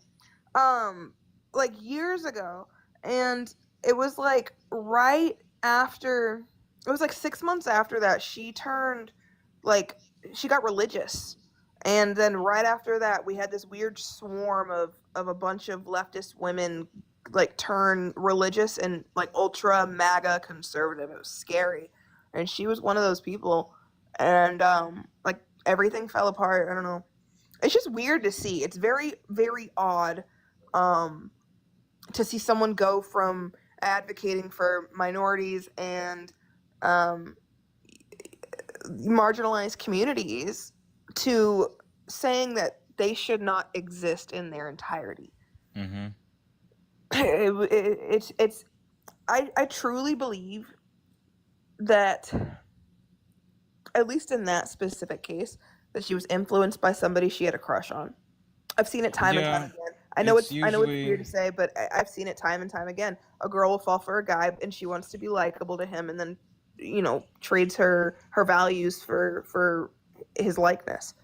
Like years ago, and it was like right after, it was like 6 months after that she got religious, and then right after that we had this weird swarm of a bunch of leftist women like turn religious and like ultra MAGA conservative. It was scary, and she was one of those people, and like everything fell apart. I don't know. It's just weird to see. It's very, very odd to see someone go from advocating for minorities and marginalized communities to saying that they should not exist in their entirety. Mm-hmm. I truly believe that, at least in that specific case, that she was influenced by somebody she had a crush on. I've seen it time and time again. I know it's weird to say, but I've seen it time and time again. A girl will fall for a guy and she wants to be likable to him, and then trades her values for his likeness.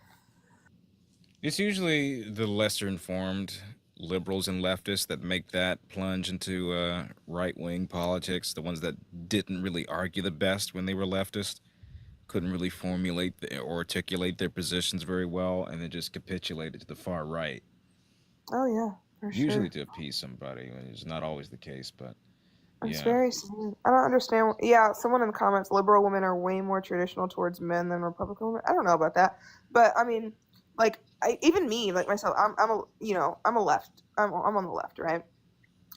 It's usually the lesser informed liberals and leftists that make that plunge into right-wing politics, the ones that didn't really argue the best when they were leftist, couldn't really formulate or articulate their positions very well, and then just capitulated to the far right. Oh yeah, for sure. Usually to appease somebody. It's not always the case, but it's very sad. I don't understand. Yeah, someone in the comments, liberal women are way more traditional towards men than Republican women. I don't know about that, but I mean, like even me, like myself, I'm on the left, right?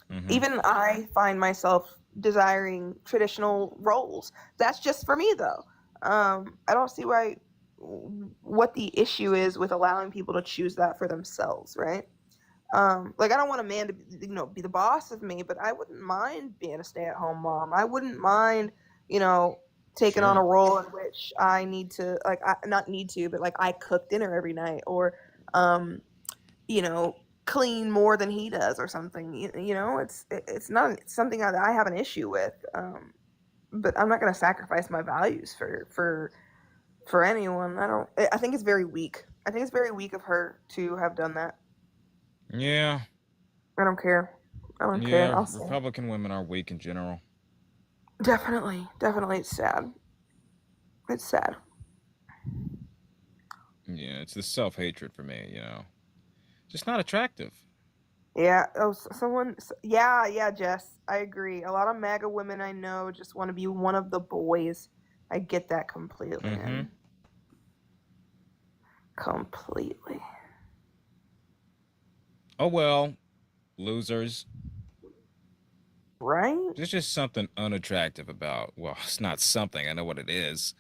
Mm-hmm. Even I find myself desiring traditional roles. That's just for me though. I don't see what the issue is with allowing people to choose that for themselves, right? Like I don't want a man to be the boss of me, but I wouldn't mind being a stay-at-home mom. I wouldn't mind taking on a role in which I need to, like, not need to, but like I cook dinner every night, or clean more than he does or something. It's not something that I have an issue with, but I'm not going to sacrifice my values for anyone. I think it's very weak. I think it's very weak of her to have done that. Yeah. I don't care. Yeah, Republican women are weak in general. Definitely. It's sad. It's sad. Yeah, it's the self-hatred for me, Just not attractive. Yeah. Oh, Yeah, Jess. I agree. A lot of MAGA women I know just want to be one of the boys. I get that completely. Mm-hmm. Completely. Oh, well. Losers. Right? There's just something unattractive about, well, it's not something, I know what it is.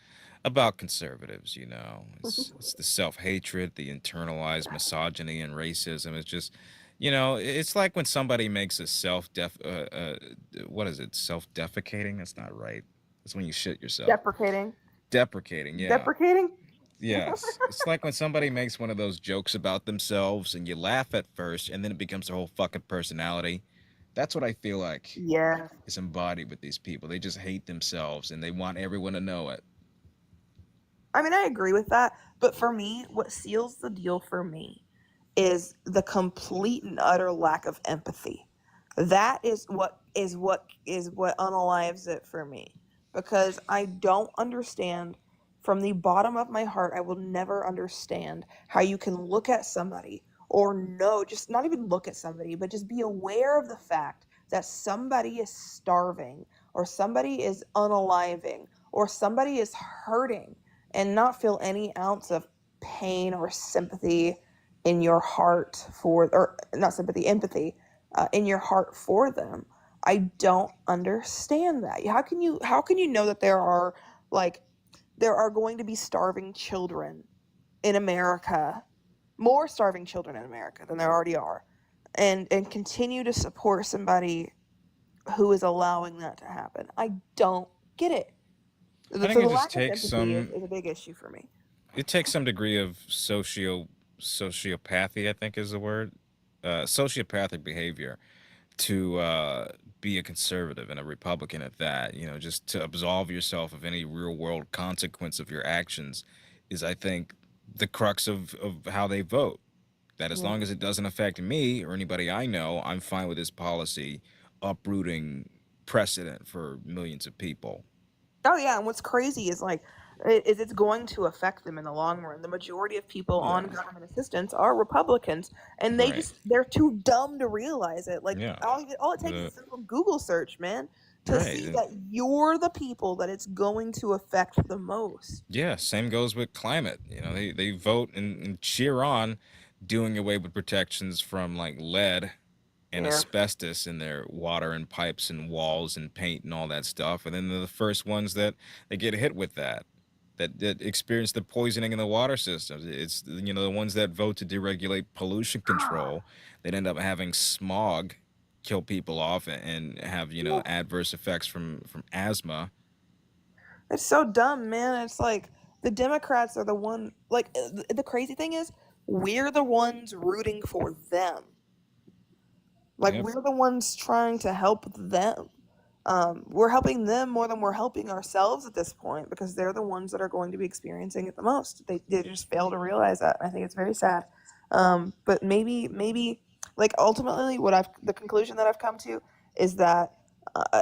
about conservatives, you know. It's the self-hatred, the internalized misogyny and racism. It's just, you know, it's like when somebody makes a what is it? Self-defecating? That's not right. That's when you shit yourself. Deprecating. Deprecating, yeah. Deprecating? Yes. It's like when somebody makes one of those jokes about themselves and you laugh at first and then it becomes their whole fucking personality. That's what I feel like Yeah. is embodied with these people. They just hate themselves and they want everyone to know it. I mean, I agree with that, but for me, what seals the deal for me is the complete and utter lack of empathy. That is what unalives it for me, because I don't understand from the bottom of my heart. I will never understand how you can look at somebody or know, just not even look at somebody, but just be aware of the fact that somebody is starving or somebody is unaliving or somebody is hurting and not feel any ounce of pain or sympathy in your heart for, or not sympathy, empathy in your heart for them. I don't understand that. How can you know that there are going to be starving children in America, more starving children in America than there already are, and continue to support somebody who is allowing that to happen? I don't get it. I think So it the just lack of takes empathy some. is a big issue for me. It takes some degree of sociopathy, I think is the word. Sociopathic behavior to be a conservative and a Republican at that. You know, just to absolve yourself of any real world consequence of your actions is, I think, the crux of how they vote. That as Yeah. long as it doesn't affect me or anybody I know, I'm fine with this policy uprooting precedent for millions of people. Oh yeah, and what's crazy is it's going to affect them in the long run. The majority of people on Yeah. government assistance are Republicans, and Right. they're too dumb to realize it. Like Yeah. all it takes is a The simple Google search, man, to right. see that you're the people that it's going to affect the most. Yeah, same goes with climate. You know, they vote and cheer on doing away with protections from like lead and Yeah. asbestos in their water and pipes and walls and paint and all that stuff. And then they're the first ones that they get hit with that experience the poisoning in the water systems. It's, you know, the ones that vote to deregulate pollution control that end up having smog kill people off and have, you know, adverse effects from asthma. It's so dumb, man. It's like the Democrats are the one. Like the crazy thing is, we're the ones rooting for them. Like Yep. we're the ones trying to help them. We're helping them more than we're helping ourselves at this point, because they're the ones that are going to be experiencing it the most. They just fail to realize that. I think it's very sad. But maybe like ultimately the conclusion that I've come to is that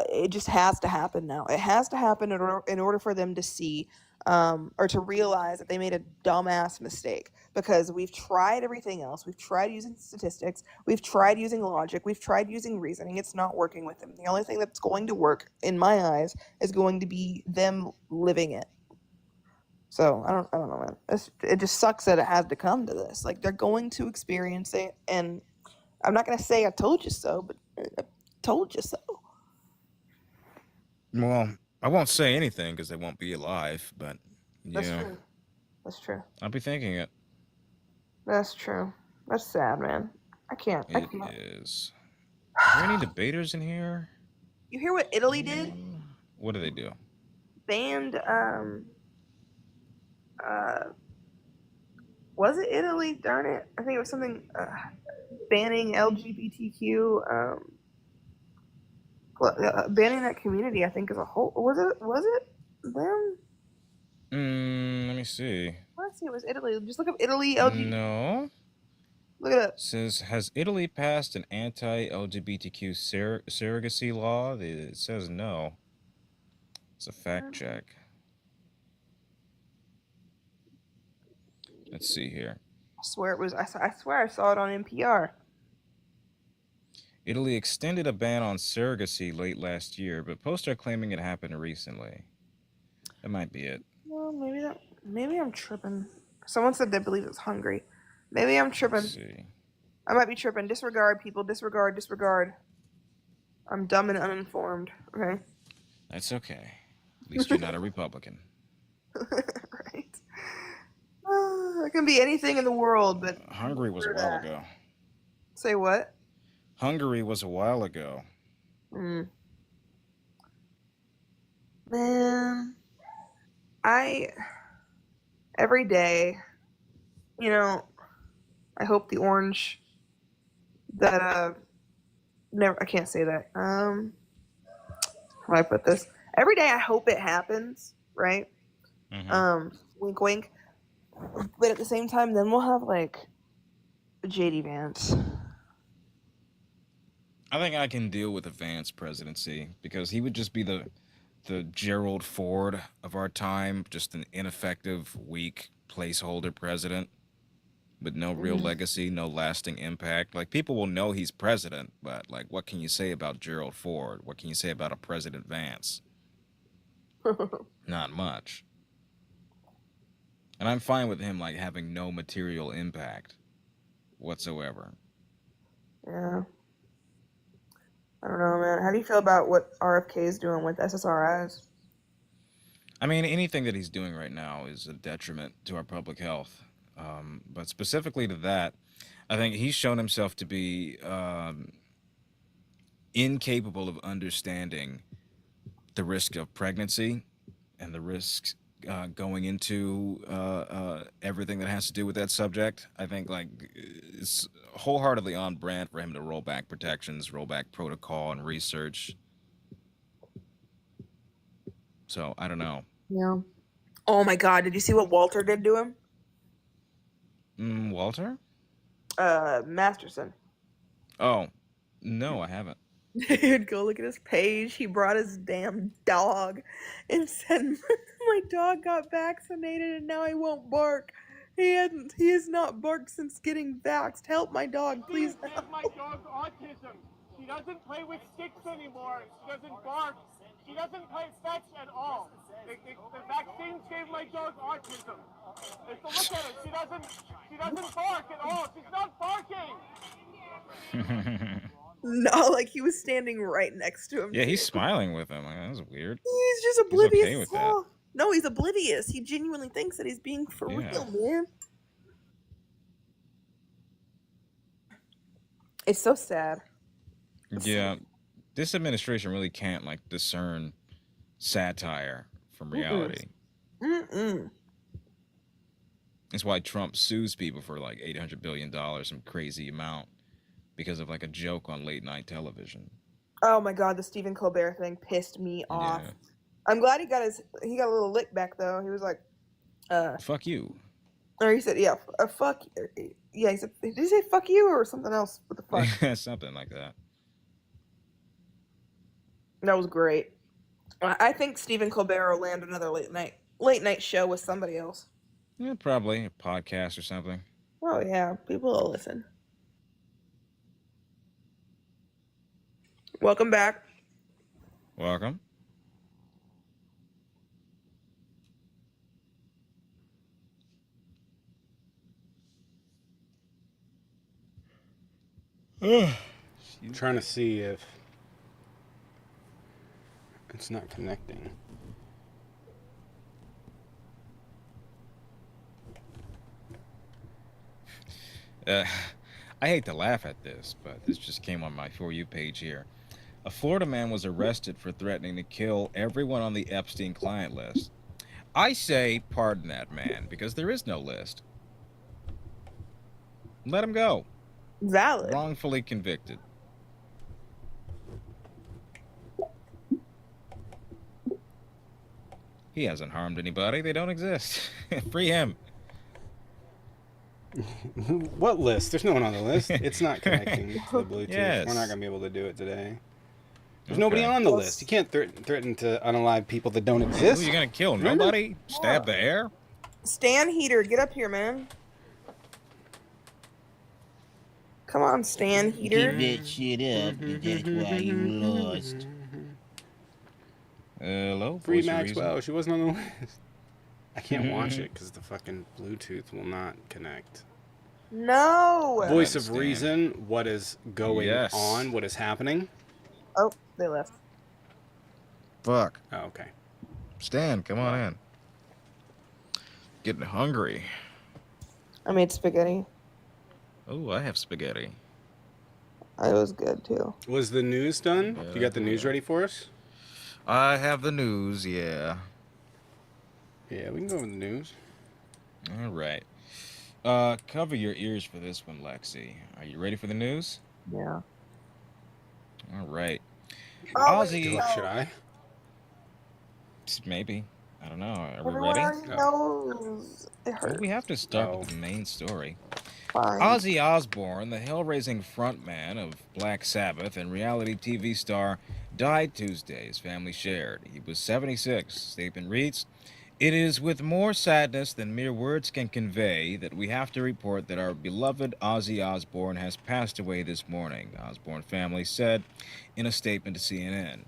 it just has to happen now. It has to happen in order for them to see or to realize that they made a dumbass mistake, because we've tried everything else. We've tried using statistics. We've tried using logic. We've tried using reasoning. It's not working with them. The only thing that's going to work, in my eyes, is going to be them living it. So I don't know, man. It just sucks that it has to come to this. Like they're going to experience it, and I'm not gonna say I told you so, but I told you so. Well, I won't say anything because they won't be alive, but That's yeah, true. That's true. I'll be thinking it. That's true. That's sad, man. I can't. It is. Are there any debaters in here? You hear what Italy did? What do they do? Banned was it Italy? Darn it. I think it was something banning LGBTQ banning that community, I think, as a whole. Was it them? Let me see. Let's see, it was Italy. Just look up Italy LGBT. No. Look it up. It says, has Italy passed an anti-LGBTQ surrogacy law? It says no. It's a fact check. Let's see here. I swear it was. I swear I saw it on NPR. Italy extended a ban on surrogacy late last year, but posts are claiming it happened recently. That might be it. Well, maybe I'm tripping. Someone said they believe it's Hungary. Maybe I'm tripping. Let's see. I might be tripping. Disregard, people. Disregard. I'm dumb and uninformed. Okay. That's okay. At least you're not a Republican. Right. It can be anything in the world, but Hungary was a while ago. Say what? Hungary was a while ago. Man, every day, you know, I hope the orange that never, I can't say that. How do I put this? Every day I hope it happens, right? Wink wink. But at the same time, then we'll have like JD Vance. I think I can deal with a Vance presidency because he would just be the Gerald Ford of our time, just an ineffective, weak placeholder president with no real legacy, no lasting impact. Like, people will know he's president, but like, what can you say about Gerald Ford? What can you say about a President Vance? Not much. And I'm fine with him like having no material impact whatsoever. Yeah. I don't know, man. How do you feel about what RFK is doing with SSRIs? I mean, anything that he's doing right now is a detriment to our public health. But specifically to that, I think he's shown himself to be incapable of understanding the risk of pregnancy and the risks going into everything that has to do with that subject. I think like it's wholeheartedly on brand for him to roll back protections, roll back protocol and research. So I don't know. Yeah. Oh my God! Did you see what Walter did to him? Walter? Masterson. Oh, no, I haven't. Dude, go look at his page. He brought his damn dog and said, "My dog got vaccinated and now he won't bark. He has not barked since getting vaxxed. Help my dog, please." Give my dog autism. She doesn't play with sticks anymore. She doesn't bark. She doesn't play fetch at all. The vaccines gave my dog autism. If you look at her, she doesn't bark at all. She's not barking. No, like he was standing right next to him. Yeah, he's smiling with him. Like, that was weird. He's just oblivious. He's okay with that. No, he's oblivious. He genuinely thinks that he's being for real, man. It's so sad. Yeah, this administration really can't like discern satire from reality. That's why Trump sues people for like $800 billion, some crazy amount, because of like a joke on late night television. Oh my God, the Stephen Colbert thing pissed me off. Yeah. I'm glad he got a little lick back though. He was like, "Fuck you," or he said, "Yeah, fuck." Yeah, he said, "Did he say fuck you or something else?" What the fuck? Something like that. That was great. I think Stephen Colbert will land another late night show with somebody else. Yeah, probably a podcast or something. Oh yeah, people will listen. Welcome back. Welcome. I'm trying to see if it's not connecting. I hate to laugh at this, but this just came on my For You page here. A Florida man was arrested for threatening to kill everyone on the Epstein client list. I say pardon that man, because there is no list. Let him go. Valid. Wrongfully convicted. He hasn't harmed anybody. They don't exist. Free him. What list? There's no one on the list. It's not connecting to the Bluetooth. Yes. We're not going to be able to do it today. There's nobody on the list. You can't threaten to unalive people that don't exist. Who are you going to kill? Nobody? Stab the air? Stan Heater, get up here, man. Come on, Stan Heater. Keep that shit up, that's why you lost. Hello? Free Maxwell. She wasn't on the list. I can't watch it because the fucking Bluetooth will not connect. No. Voice of Reason. What is going on? What is happening? Oh, they left. Fuck. Oh, okay. Stan, come on in. Getting hungry. I made spaghetti. Oh, I have spaghetti. It was good too. Was the news done? You got the news ready for us? I have the news, yeah. Yeah, we can go over the news. All right. Cover your ears for this one, Lexi. Are you ready for the news? Yeah. All right. Oh, Ozzy. Should I? Maybe. I don't know. Are we Everyone ready? already knows. It Well, hurts. we have to start with the main story. Fine. Ozzy Osbourne, the hell-raising frontman of Black Sabbath and reality TV star, died Tuesday, his family shared. He was 76. Statement reads, "It is with more sadness than mere words can convey that we have to report that our beloved Ozzy Osbourne has passed away this morning," Osbourne family said in a statement to CNN.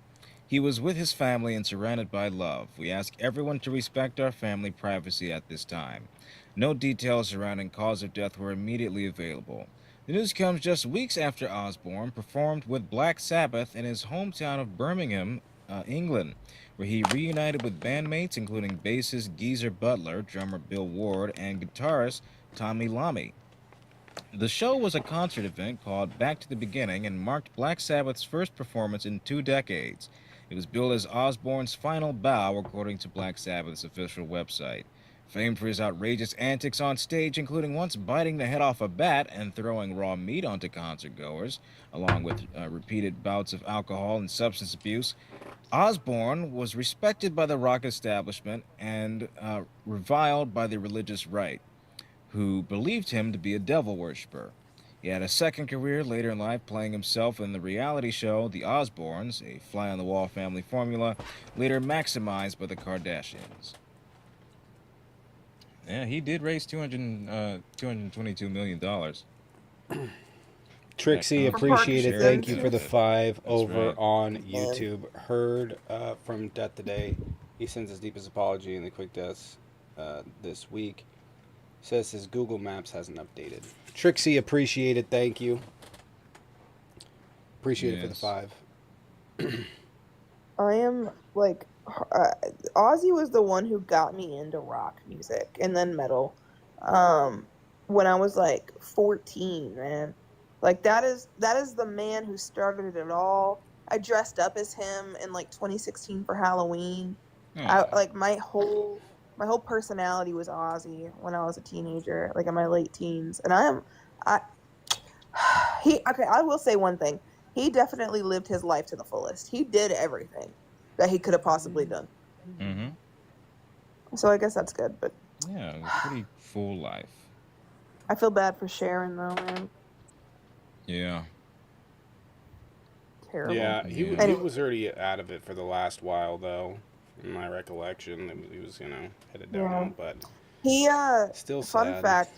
"He was with his family and surrounded by love. We ask everyone to respect our family privacy at this time. No details surrounding cause of death were immediately available." The news comes just weeks after Osbourne performed with Black Sabbath in his hometown of Birmingham, England, where he reunited with bandmates including bassist Geezer Butler, drummer Bill Ward, and guitarist Tommy Lammy. The show was a concert event called Back to the Beginning and marked Black Sabbath's first performance in 2 decades. It was billed as Osbourne's final bow, according to Black Sabbath's official website. Famed for his outrageous antics on stage, including once biting the head off a bat and throwing raw meat onto concertgoers, along with repeated bouts of alcohol and substance abuse, Osbourne was respected by the rock establishment and reviled by the religious right, who believed him to be a devil worshiper. He had a second career later in life playing himself in the reality show The Osbournes, a fly-on-the-wall family formula, later maximized by the Kardashians. Yeah, he did raise $222 million. Trixie, That appreciate it. share Thank you it. for the 5 That's over right. on YouTube. Heard from Death Today. He sends his deepest apology in the quick deaths this week. Says his Google Maps hasn't updated. Trixie, appreciate it. Thank you. Appreciate it for the Yes. 5. I am like Ozzy was the one who got me into rock music and then metal. When I was like 14, man. Like that is the man who started it all. I dressed up as him in like 2016 for Halloween. My whole personality was Ozzy when I was a teenager, like in my late teens. And I will say one thing. He definitely lived his life to the fullest. He did everything that he could have possibly done. Mm-hmm. So I guess that's good, but Yeah, it was a pretty full life. I feel bad for Sharon though, man. Yeah. Terrible. Yeah, he Anyway. was already out of it for the last while, though. In my recollection, he was, headed down, Yeah. but He still fun sad. fact,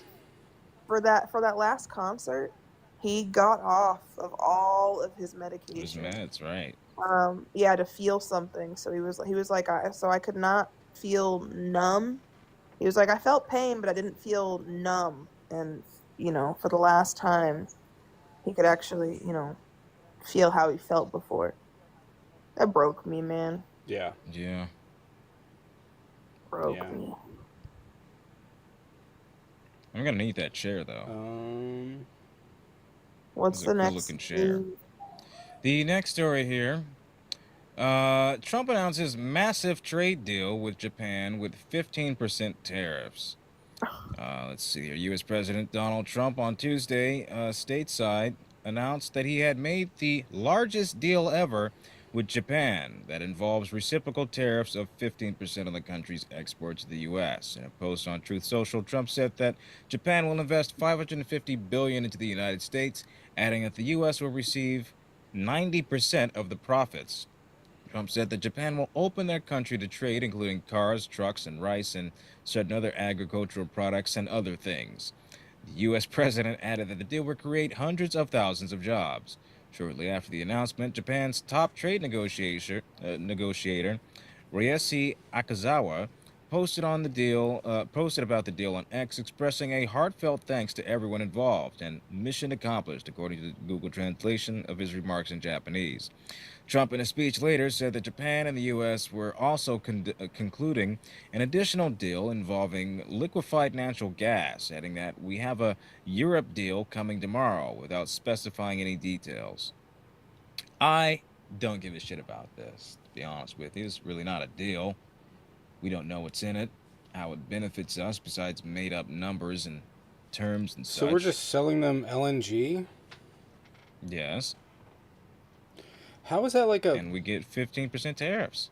for that last concert, he got off of all of his His medication. meds, right. Yeah, to feel something. So he was like, so I could not feel numb. He was like, I felt pain, but I didn't feel numb. And for the last time, he could actually, feel how he felt before. That broke me, man. Yeah. Yeah. Broke Yeah. me. I'm gonna need that chair though. What's It's a the cool next looking chair. news? The next story here. Trump announces massive trade deal with Japan with 15% tariffs. Let's see here. U.S. President Donald Trump on Tuesday, stateside, announced that he had made the largest deal ever with Japan that involves reciprocal tariffs of 15% on the country's exports to the U.S. In a post on Truth Social, Trump said that Japan will invest $550 billion into the United States, adding that the U.S. will receive 90% of the profits. Trump said that Japan will open their country to trade, including cars, trucks, and rice, and certain other agricultural products and other things. The U.S. president added that the deal will create hundreds of thousands of jobs. Shortly after the announcement, Japan's top trade negotiator, Ryuichi Akazawa, posted about the deal on X, expressing a heartfelt thanks to everyone involved and mission accomplished, according to the Google translation of his remarks in Japanese. Trump, in a speech later, said that Japan and the U.S. were also concluding an additional deal involving liquefied natural gas, adding that we have a Europe deal coming tomorrow without specifying any details. I don't give a shit about this, to be honest with you. It's really not a deal. We don't know what's in it, how it benefits us, besides made-up numbers and terms and such. So we're just selling them LNG? Yes. How is that like a... And we get 15% tariffs.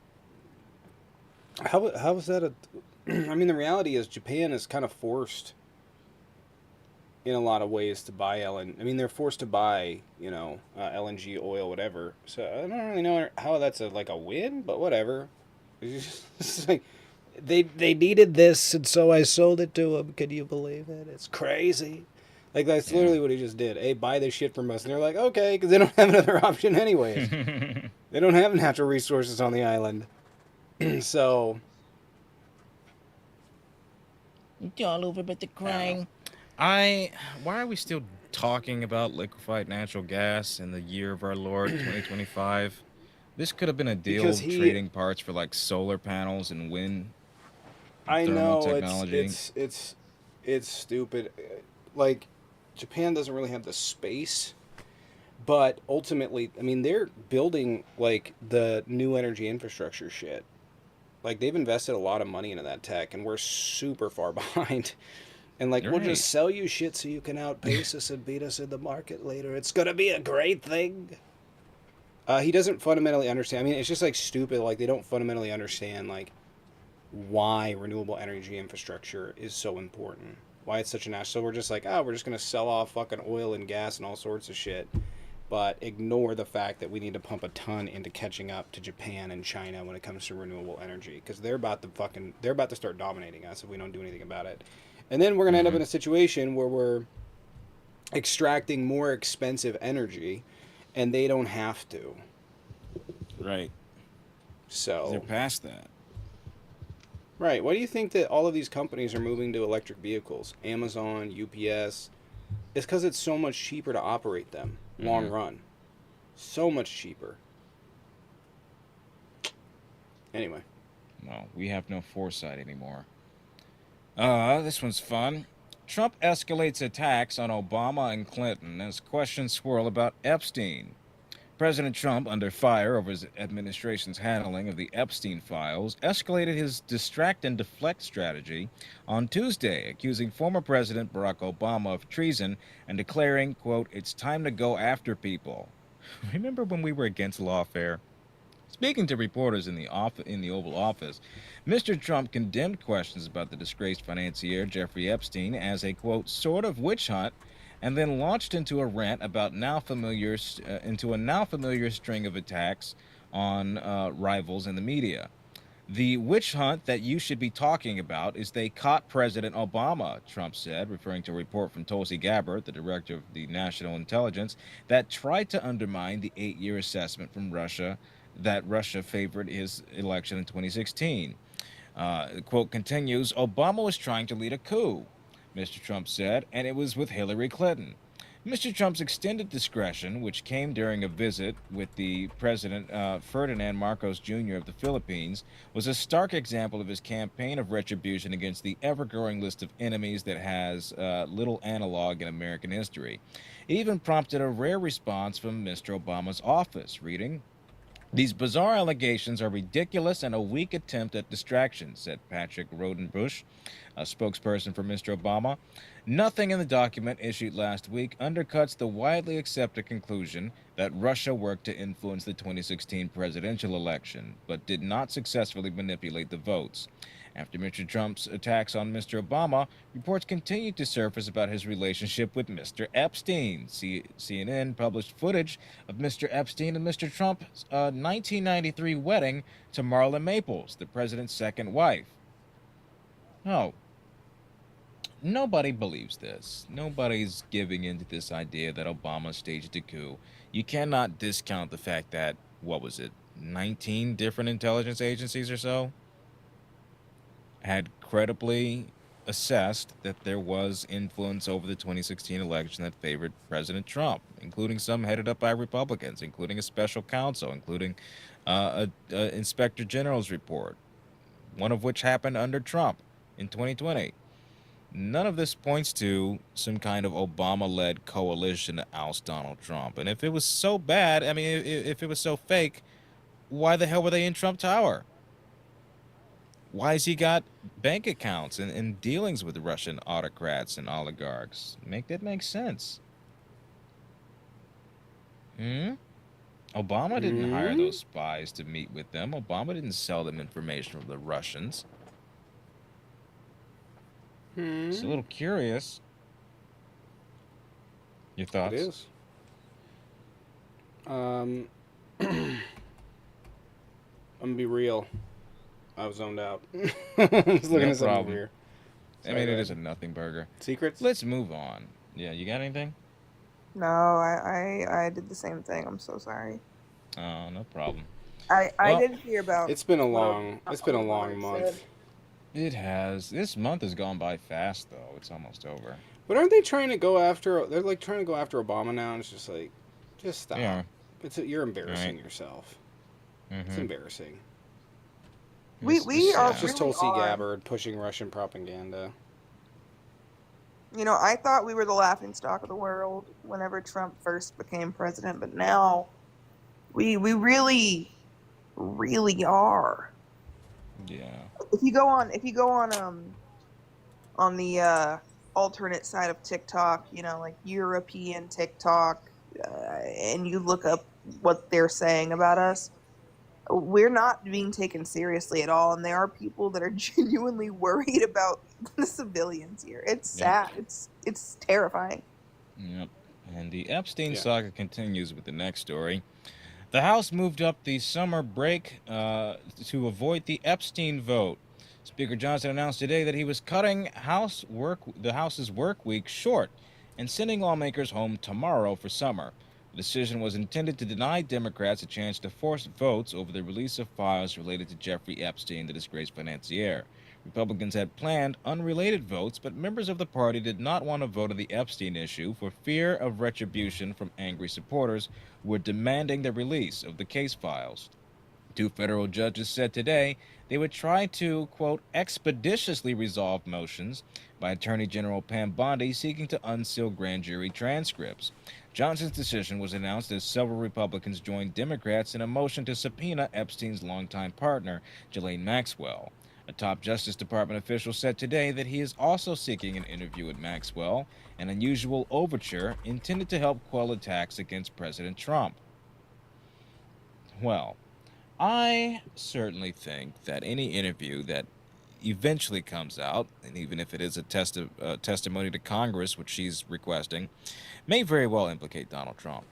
How is that a... I mean, the reality is Japan is kind of forced in a lot of ways to buy LNG. I mean, they're forced to buy, LNG, oil, whatever. So I don't really know how that's like a win, but whatever. It's just like, they needed this, and so I sold it to them. Can you believe it? It's crazy. Like, that's literally what he just did. Hey, buy this shit from us. And they're like, okay, because they don't have another option anyways. They don't have natural resources on the island. So... It's all over but the crying. Why are we still talking about liquefied natural gas in the year of our Lord, 2025? This could have been a deal trading parts for, like, solar panels and wind thermal technology. It's stupid. Like, Japan doesn't really have the space, but ultimately, I mean, they're building, like, the new energy infrastructure shit. Like, they've invested a lot of money into that tech, and we're super far behind. And, like, we'll just sell you shit so you can outpace us and beat us in the market later. It's going to be a great thing. He doesn't fundamentally understand. I mean, it's just, like, stupid. Like, they don't fundamentally understand, like, why renewable energy infrastructure is so important. Why it's such an ass. So we're just like, we're just going to sell off fucking oil and gas and all sorts of shit. But ignore the fact that we need to pump a ton into catching up to Japan and China when it comes to renewable energy. Because they're about to start dominating us if we don't do anything about it. And then we're going to end up in a situation where we're extracting more expensive energy and they don't have to. Right. So they're past that. Right. Why do you think that all of these companies are moving to electric vehicles? Amazon, UPS. It's because it's so much cheaper to operate them. Long run. So much cheaper. Anyway. Well, we have no foresight anymore. This one's fun. Trump escalates attacks on Obama and Clinton as questions swirl about Epstein. President Trump, under fire over his administration's handling of the Epstein files, escalated his distract and deflect strategy on Tuesday, accusing former President Barack Obama of treason and declaring, quote, "It's time to go after people." Remember when we were against lawfare? Speaking to reporters in the Oval Office, Mr. Trump condemned questions about the disgraced financier Jeffrey Epstein as a, quote, "sort of witch hunt," and then launched into a rant about a now familiar string of attacks on rivals in the media. The witch hunt that you should be talking about is they caught President Obama, Trump said, referring to a report from Tulsi Gabbard, the director of the National Intelligence, that tried to undermine the 8-year assessment from Russia that Russia favored his election in 2016. The quote continues, "Obama was trying to lead a coup," Mr. Trump said, and it was with Hillary Clinton. Mr. Trump's extended discretion, which came during a visit with the President Ferdinand Marcos Jr. of the Philippines, was a stark example of his campaign of retribution against the ever-growing list of enemies that has little analog in American history. It even prompted a rare response from Mr. Obama's office, reading, "These bizarre allegations are ridiculous and a weak attempt at distraction," said Patrick Rodenbush, a spokesperson for Mr. Obama. "Nothing in the document issued last week undercuts the widely accepted conclusion that Russia worked to influence the 2016 presidential election, but did not successfully manipulate the votes." After Mr. Trump's attacks on Mr. Obama, reports continued to surface about his relationship with Mr. Epstein. CNN published footage of Mr. Epstein and Mr. Trump's 1993 wedding to Marla Maples, the president's second wife. No. Nobody believes this. Nobody's giving into this idea that Obama staged a coup. You cannot discount the fact that, 19 different intelligence agencies or so had credibly assessed that there was influence over the 2016 election that favored President Trump, including some headed up by Republicans, including a special counsel, including a inspector general's report, one of which happened under Trump in 2020. None of this points to some kind of Obama-led coalition to oust Donald Trump. And if it was so bad, I mean, if it was so fake, why the hell were they in Trump Tower? Why has he got bank accounts and dealings with Russian autocrats and oligarchs? That makes sense. Obama didn't hire those spies to meet with them. Obama didn't sell them information from the Russians. It's a little curious. Your thoughts? It is. I'm gonna be real. I was zoned out. I was looking at something here. I mean, it is a nothing burger. Secrets? Let's move on. Yeah, you got anything? No, I did the same thing. I'm so sorry. Oh, no problem. I Well, did hear about. It's been a long month. Said. It has. This month has gone by fast, though. It's almost over. But aren't they trying to go after? They're like trying to go after Obama now, and it's just like, just stop. Yeah. You're embarrassing Right. yourself. Mm-hmm. It's embarrassing. We are It's just really Tulsi are. Gabbard pushing Russian propaganda. You know, I thought we were the laughing stock of the world whenever Trump first became president, but now we really are. Yeah. If you go on the alternate side of TikTok, you know, like European TikTok, and you look up what they're saying about us, we're not being taken seriously at all, and there are people that are genuinely worried about the civilians here. It's sad. It's terrifying. Yep. And the Epstein Yeah. saga continues with the next story. The House moved up the summer break to avoid the Epstein vote. Speaker Johnson announced today that he was cutting the House's work week short and sending lawmakers home tomorrow for summer. The decision was intended to deny Democrats a chance to force votes over the release of files related to Jeffrey Epstein, the disgraced financier. Republicans had planned unrelated votes, but members of the party did not want to vote on the Epstein issue for fear of retribution from angry supporters who were demanding the release of the case files. Two federal judges said today they would try to, quote, expeditiously resolve motions by Attorney General Pam Bondi seeking to unseal grand jury transcripts. Johnson's decision was announced as several Republicans joined Democrats in a motion to subpoena Epstein's longtime partner, Ghislaine Maxwell. A top Justice Department official said today that he is also seeking an interview with Maxwell, an unusual overture intended to help quell attacks against President Trump. Well, I certainly think that any interview that eventually comes out, and even if it is a testimony to Congress, which she's requesting, may very well implicate Donald Trump.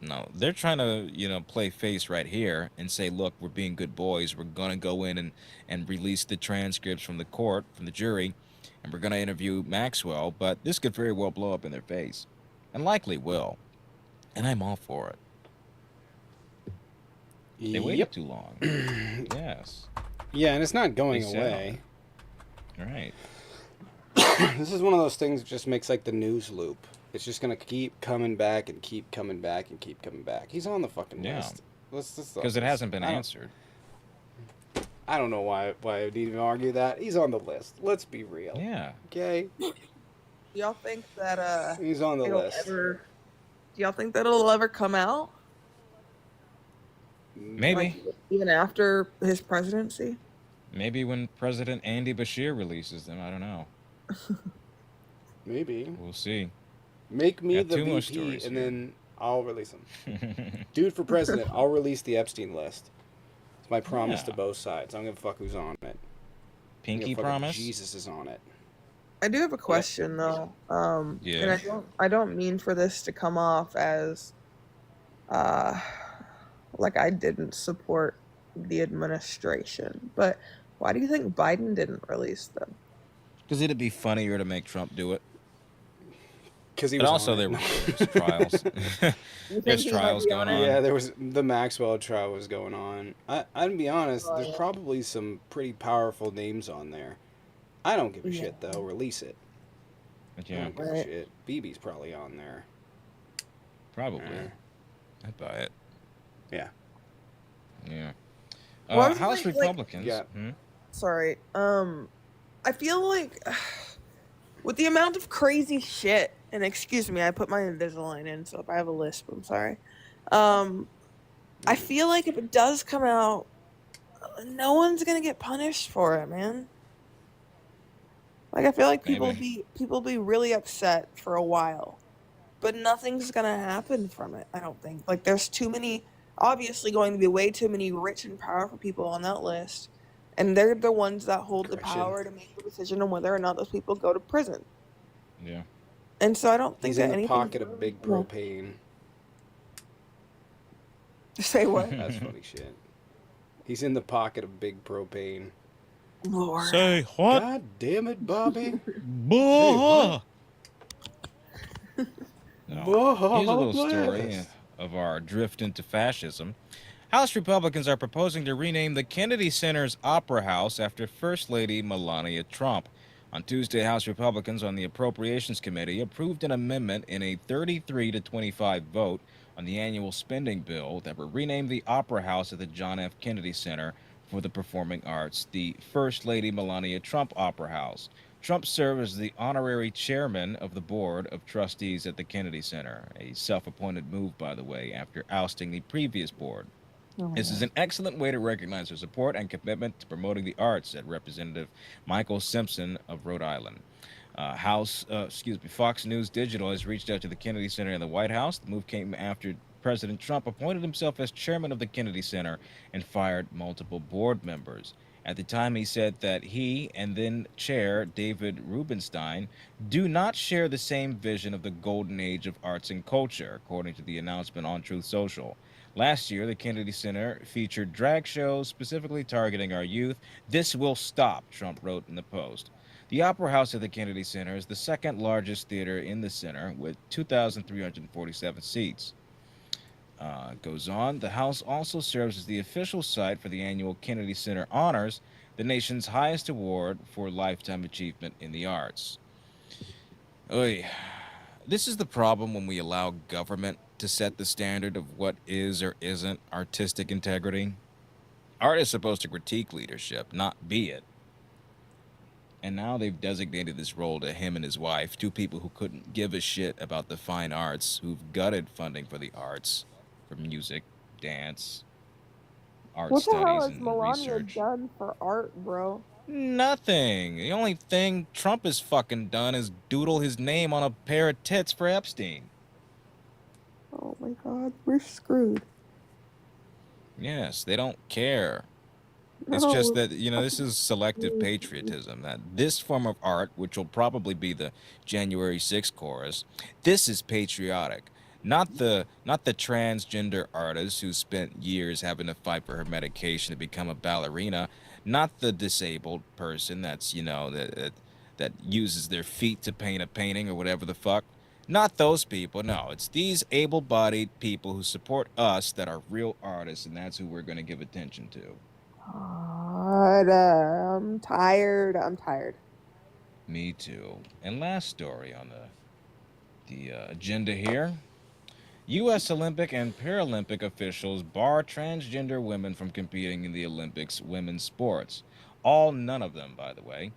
No, they're trying to, play face right here and say, look, we're being good boys. We're going to go in and release the transcripts from the court, from the jury, and we're going to interview Maxwell, but this could very well blow up in their face, and likely will. And I'm all for it. They waited too long. Yes. Yeah, and it's not going They said away. All right. This is one of those things that just makes like the news loop. It's just gonna keep coming back and keep coming back and keep coming back. He's on the fucking list. Because it hasn't been answered. I don't know why I would even argue that. He's on the list. Let's be real. Yeah. Okay. Do y'all think that He's on the it'll list. do y'all think that it'll ever come out? Maybe. Like, even after his presidency? Maybe when President Andy Bashir releases them. I don't know. Maybe. We'll see. Make me Got the two more VP, stories and here. then I'll release him. Dude for president, I'll release the Epstein list. It's my promise to Yeah. both sides. I don't give a fuck who's on it. I don't Pinky give a fuck if promise? Jesus is on it. I do have a question though. Yeah. And I don't mean for this to come off as like I didn't support the administration, but why do you think Biden didn't release them? Because it'd be funnier to make Trump do it. Because he But was also on there it. were trials. You There's think he might trials be going on on. it? Yeah, there was the Maxwell trial was going on. I'd be honest, there's probably some pretty powerful names on there I don't give a Yeah. shit though. Release it. But I yeah, don't give a Right. shit. BB's probably on there. probably. Yeah. I'd buy it. Yeah. Yeah. Well, I was House like- Republicans. Yeah. Sorry. I feel like with the amount of crazy shit, and excuse me, I put my Invisalign in, so if I have a lisp, I'm sorry. I feel like if it does come out, no one's gonna get punished for it, man. Like I feel like people be really upset for a while, but nothing's gonna happen from it. I don't think. Like there's too many. Obviously, going to be way too many rich and powerful people on that list, and they're the ones that hold the Correction. power to make the decision on whether or not those people go to prison. Yeah. And so I don't think He's that in the anything. pocket of big propane. Say what? That's funny shit. He's in the pocket of big propane. Lord. Say what? God damn it, Bobby. Buh. No. Whoa, Here's a little story bless. of our drift into fascism. House Republicans are proposing to rename the Kennedy Center's Opera House after First Lady Melania Trump. On Tuesday, House Republicans on the Appropriations Committee approved an amendment in a 33 to 25 vote on the annual spending bill that would rename the Opera House at the John F. Kennedy Center for the Performing Arts the First Lady Melania Trump Opera House. Trump served as the honorary chairman of the board of trustees at the Kennedy Center, a self-appointed move, by the way, after ousting the previous board. This is an excellent way to recognize her support and commitment to promoting the arts, said Representative Michael Simpson of Rhode Island. Fox News Digital has reached out to the Kennedy Center and the White House. The move came after President Trump appointed himself as chairman of the Kennedy Center and fired multiple board members. At the time, he said that he and then chair David Rubenstein do not share the same vision of the golden age of arts and culture, according to the announcement on Truth Social. Last year, the Kennedy Center featured drag shows specifically targeting our youth. This will stop, Trump wrote in the Post. The Opera House at the Kennedy Center is the second largest theater in the center with 2,347 seats. Goes on, the house also serves as the official site for the annual Kennedy Center Honors, the nation's highest award for lifetime achievement in the arts. Oy. This is the problem when we allow government to set the standard of what is or isn't artistic integrity. Art is supposed to critique leadership, not be it. And now they've designated this role to him and his wife, two people who couldn't give a shit about the fine arts, who've gutted funding for the arts, for music, dance, art What the hell studies, has and Melania research. done for art, bro? Nothing. The only thing Trump has fucking done is doodle his name on a pair of tits for Epstein. Oh my God, we're screwed. Yes, they don't care. It's No. just that, this is selective patriotism. That this form of art, which will probably be the January 6th chorus, this is patriotic. Not the transgender artist who spent years having to fight for her medication to become a ballerina. Not the disabled person that's, that uses their feet to paint a painting or whatever the fuck. Not those people. No, it's these able-bodied people who support us that are real artists, and that's who we're going to give attention to. God, I'm tired. I'm tired. Me too. And last story on the agenda here. U.S. Olympic and Paralympic officials bar transgender women from competing in the Olympics women's sports. None of them, by the way.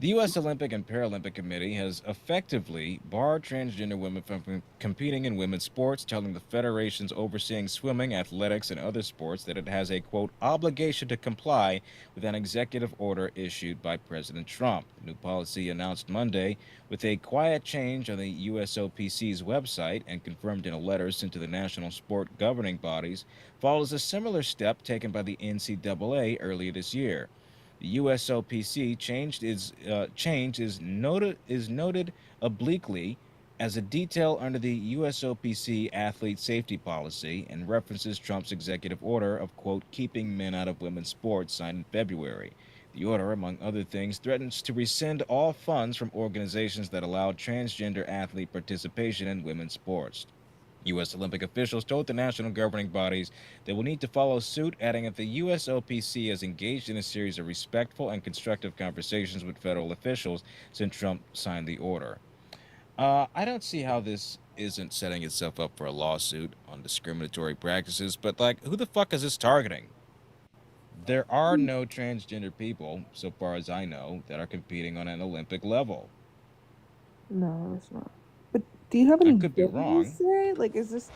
The U.S. Olympic and Paralympic Committee has effectively barred transgender women from competing in women's sports, telling the federations overseeing swimming, athletics, and other sports that it has a, quote, obligation to comply with an executive order issued by President Trump. The new policy announced Monday with a quiet change on the USOPC's website and confirmed in a letter sent to the national sport governing bodies follows a similar step taken by the NCAA earlier this year. The USOPC change is noted obliquely as a detail under the USOPC athlete safety policy and references Trump's executive order of, quote, keeping men out of women's sports signed in February. The order, among other things, threatens to rescind all funds from organizations that allow transgender athlete participation in women's sports. U.S. Olympic officials told the national governing bodies they will need to follow suit, adding that the USOPC has engaged in a series of respectful and constructive conversations with federal officials since Trump signed the order. I don't see how this isn't setting itself up for a lawsuit on discriminatory practices, but, like, who the fuck is this targeting? There are no transgender people, so far as I know, that are competing on an Olympic level. No, it's not. But do you have any could be good wrong. news today? Like, is this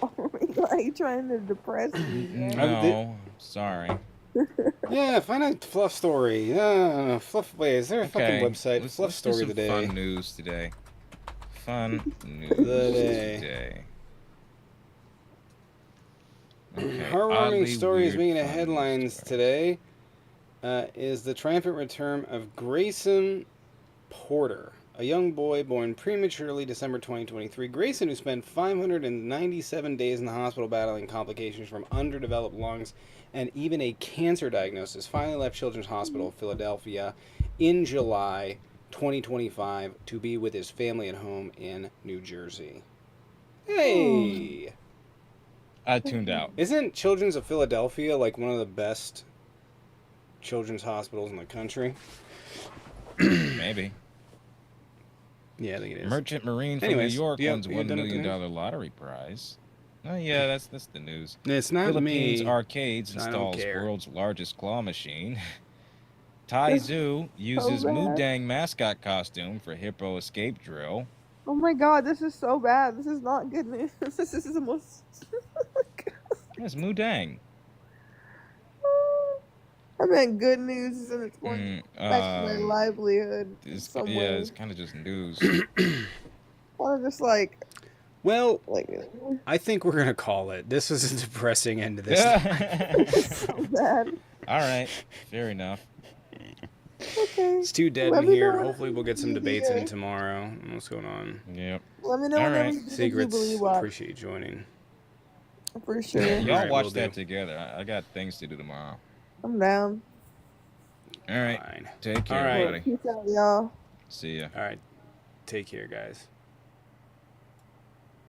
like trying to depress me? man? No, sorry. Yeah, find a fluff story. Fluff. Wait, is there a fucking website? Fluff let's do story some of the day. Fun news today. Fun news The day. today. Okay, Heartwarming oddly stories weird making fun news headlines story. today is the triumphant return of Grayson Porter, a young boy born prematurely December 2023. Grayson, who spent 597 days in the hospital battling complications from underdeveloped lungs and even a cancer diagnosis, finally left Children's Hospital of Philadelphia in July 2025 to be with his family at home in New Jersey. Hey! I tuned out. Isn't Children's of Philadelphia like one of the best children's hospitals in the country? Maybe. Yeah, I think it is. Merchant Marine from Anyways, New York do you have- wins you $1 done with the million news? lottery prize. Oh yeah, that's the news. It's not Philippines me. Arcades I don't installs care. world's largest claw machine. Thai Zoo uses bad. Moodang mascot costume for hippo escape drill. Oh my god, this is so bad. This is not good news. This is the most. Yes, Moodang. I meant good news is and it's going back to my livelihood. It's, some yeah, way. it's kind of just news. Or just like, Well, like I think we're going to call it. This is a depressing end to this. so bad. All right, fair enough. Okay. It's too dead Let in me here. know what Hopefully we'll get some you debates in think. tomorrow. What's going on? Yep. Let me know All whenever right. you do the Secrets, Jubilee watch. appreciate you joining. For sure. Y'all Alright, watch will that do. together. I got things to do tomorrow. I'm down. All right. Fine. Take care, All right. everybody. Peace out, y'all. See ya. All right. Take care, guys.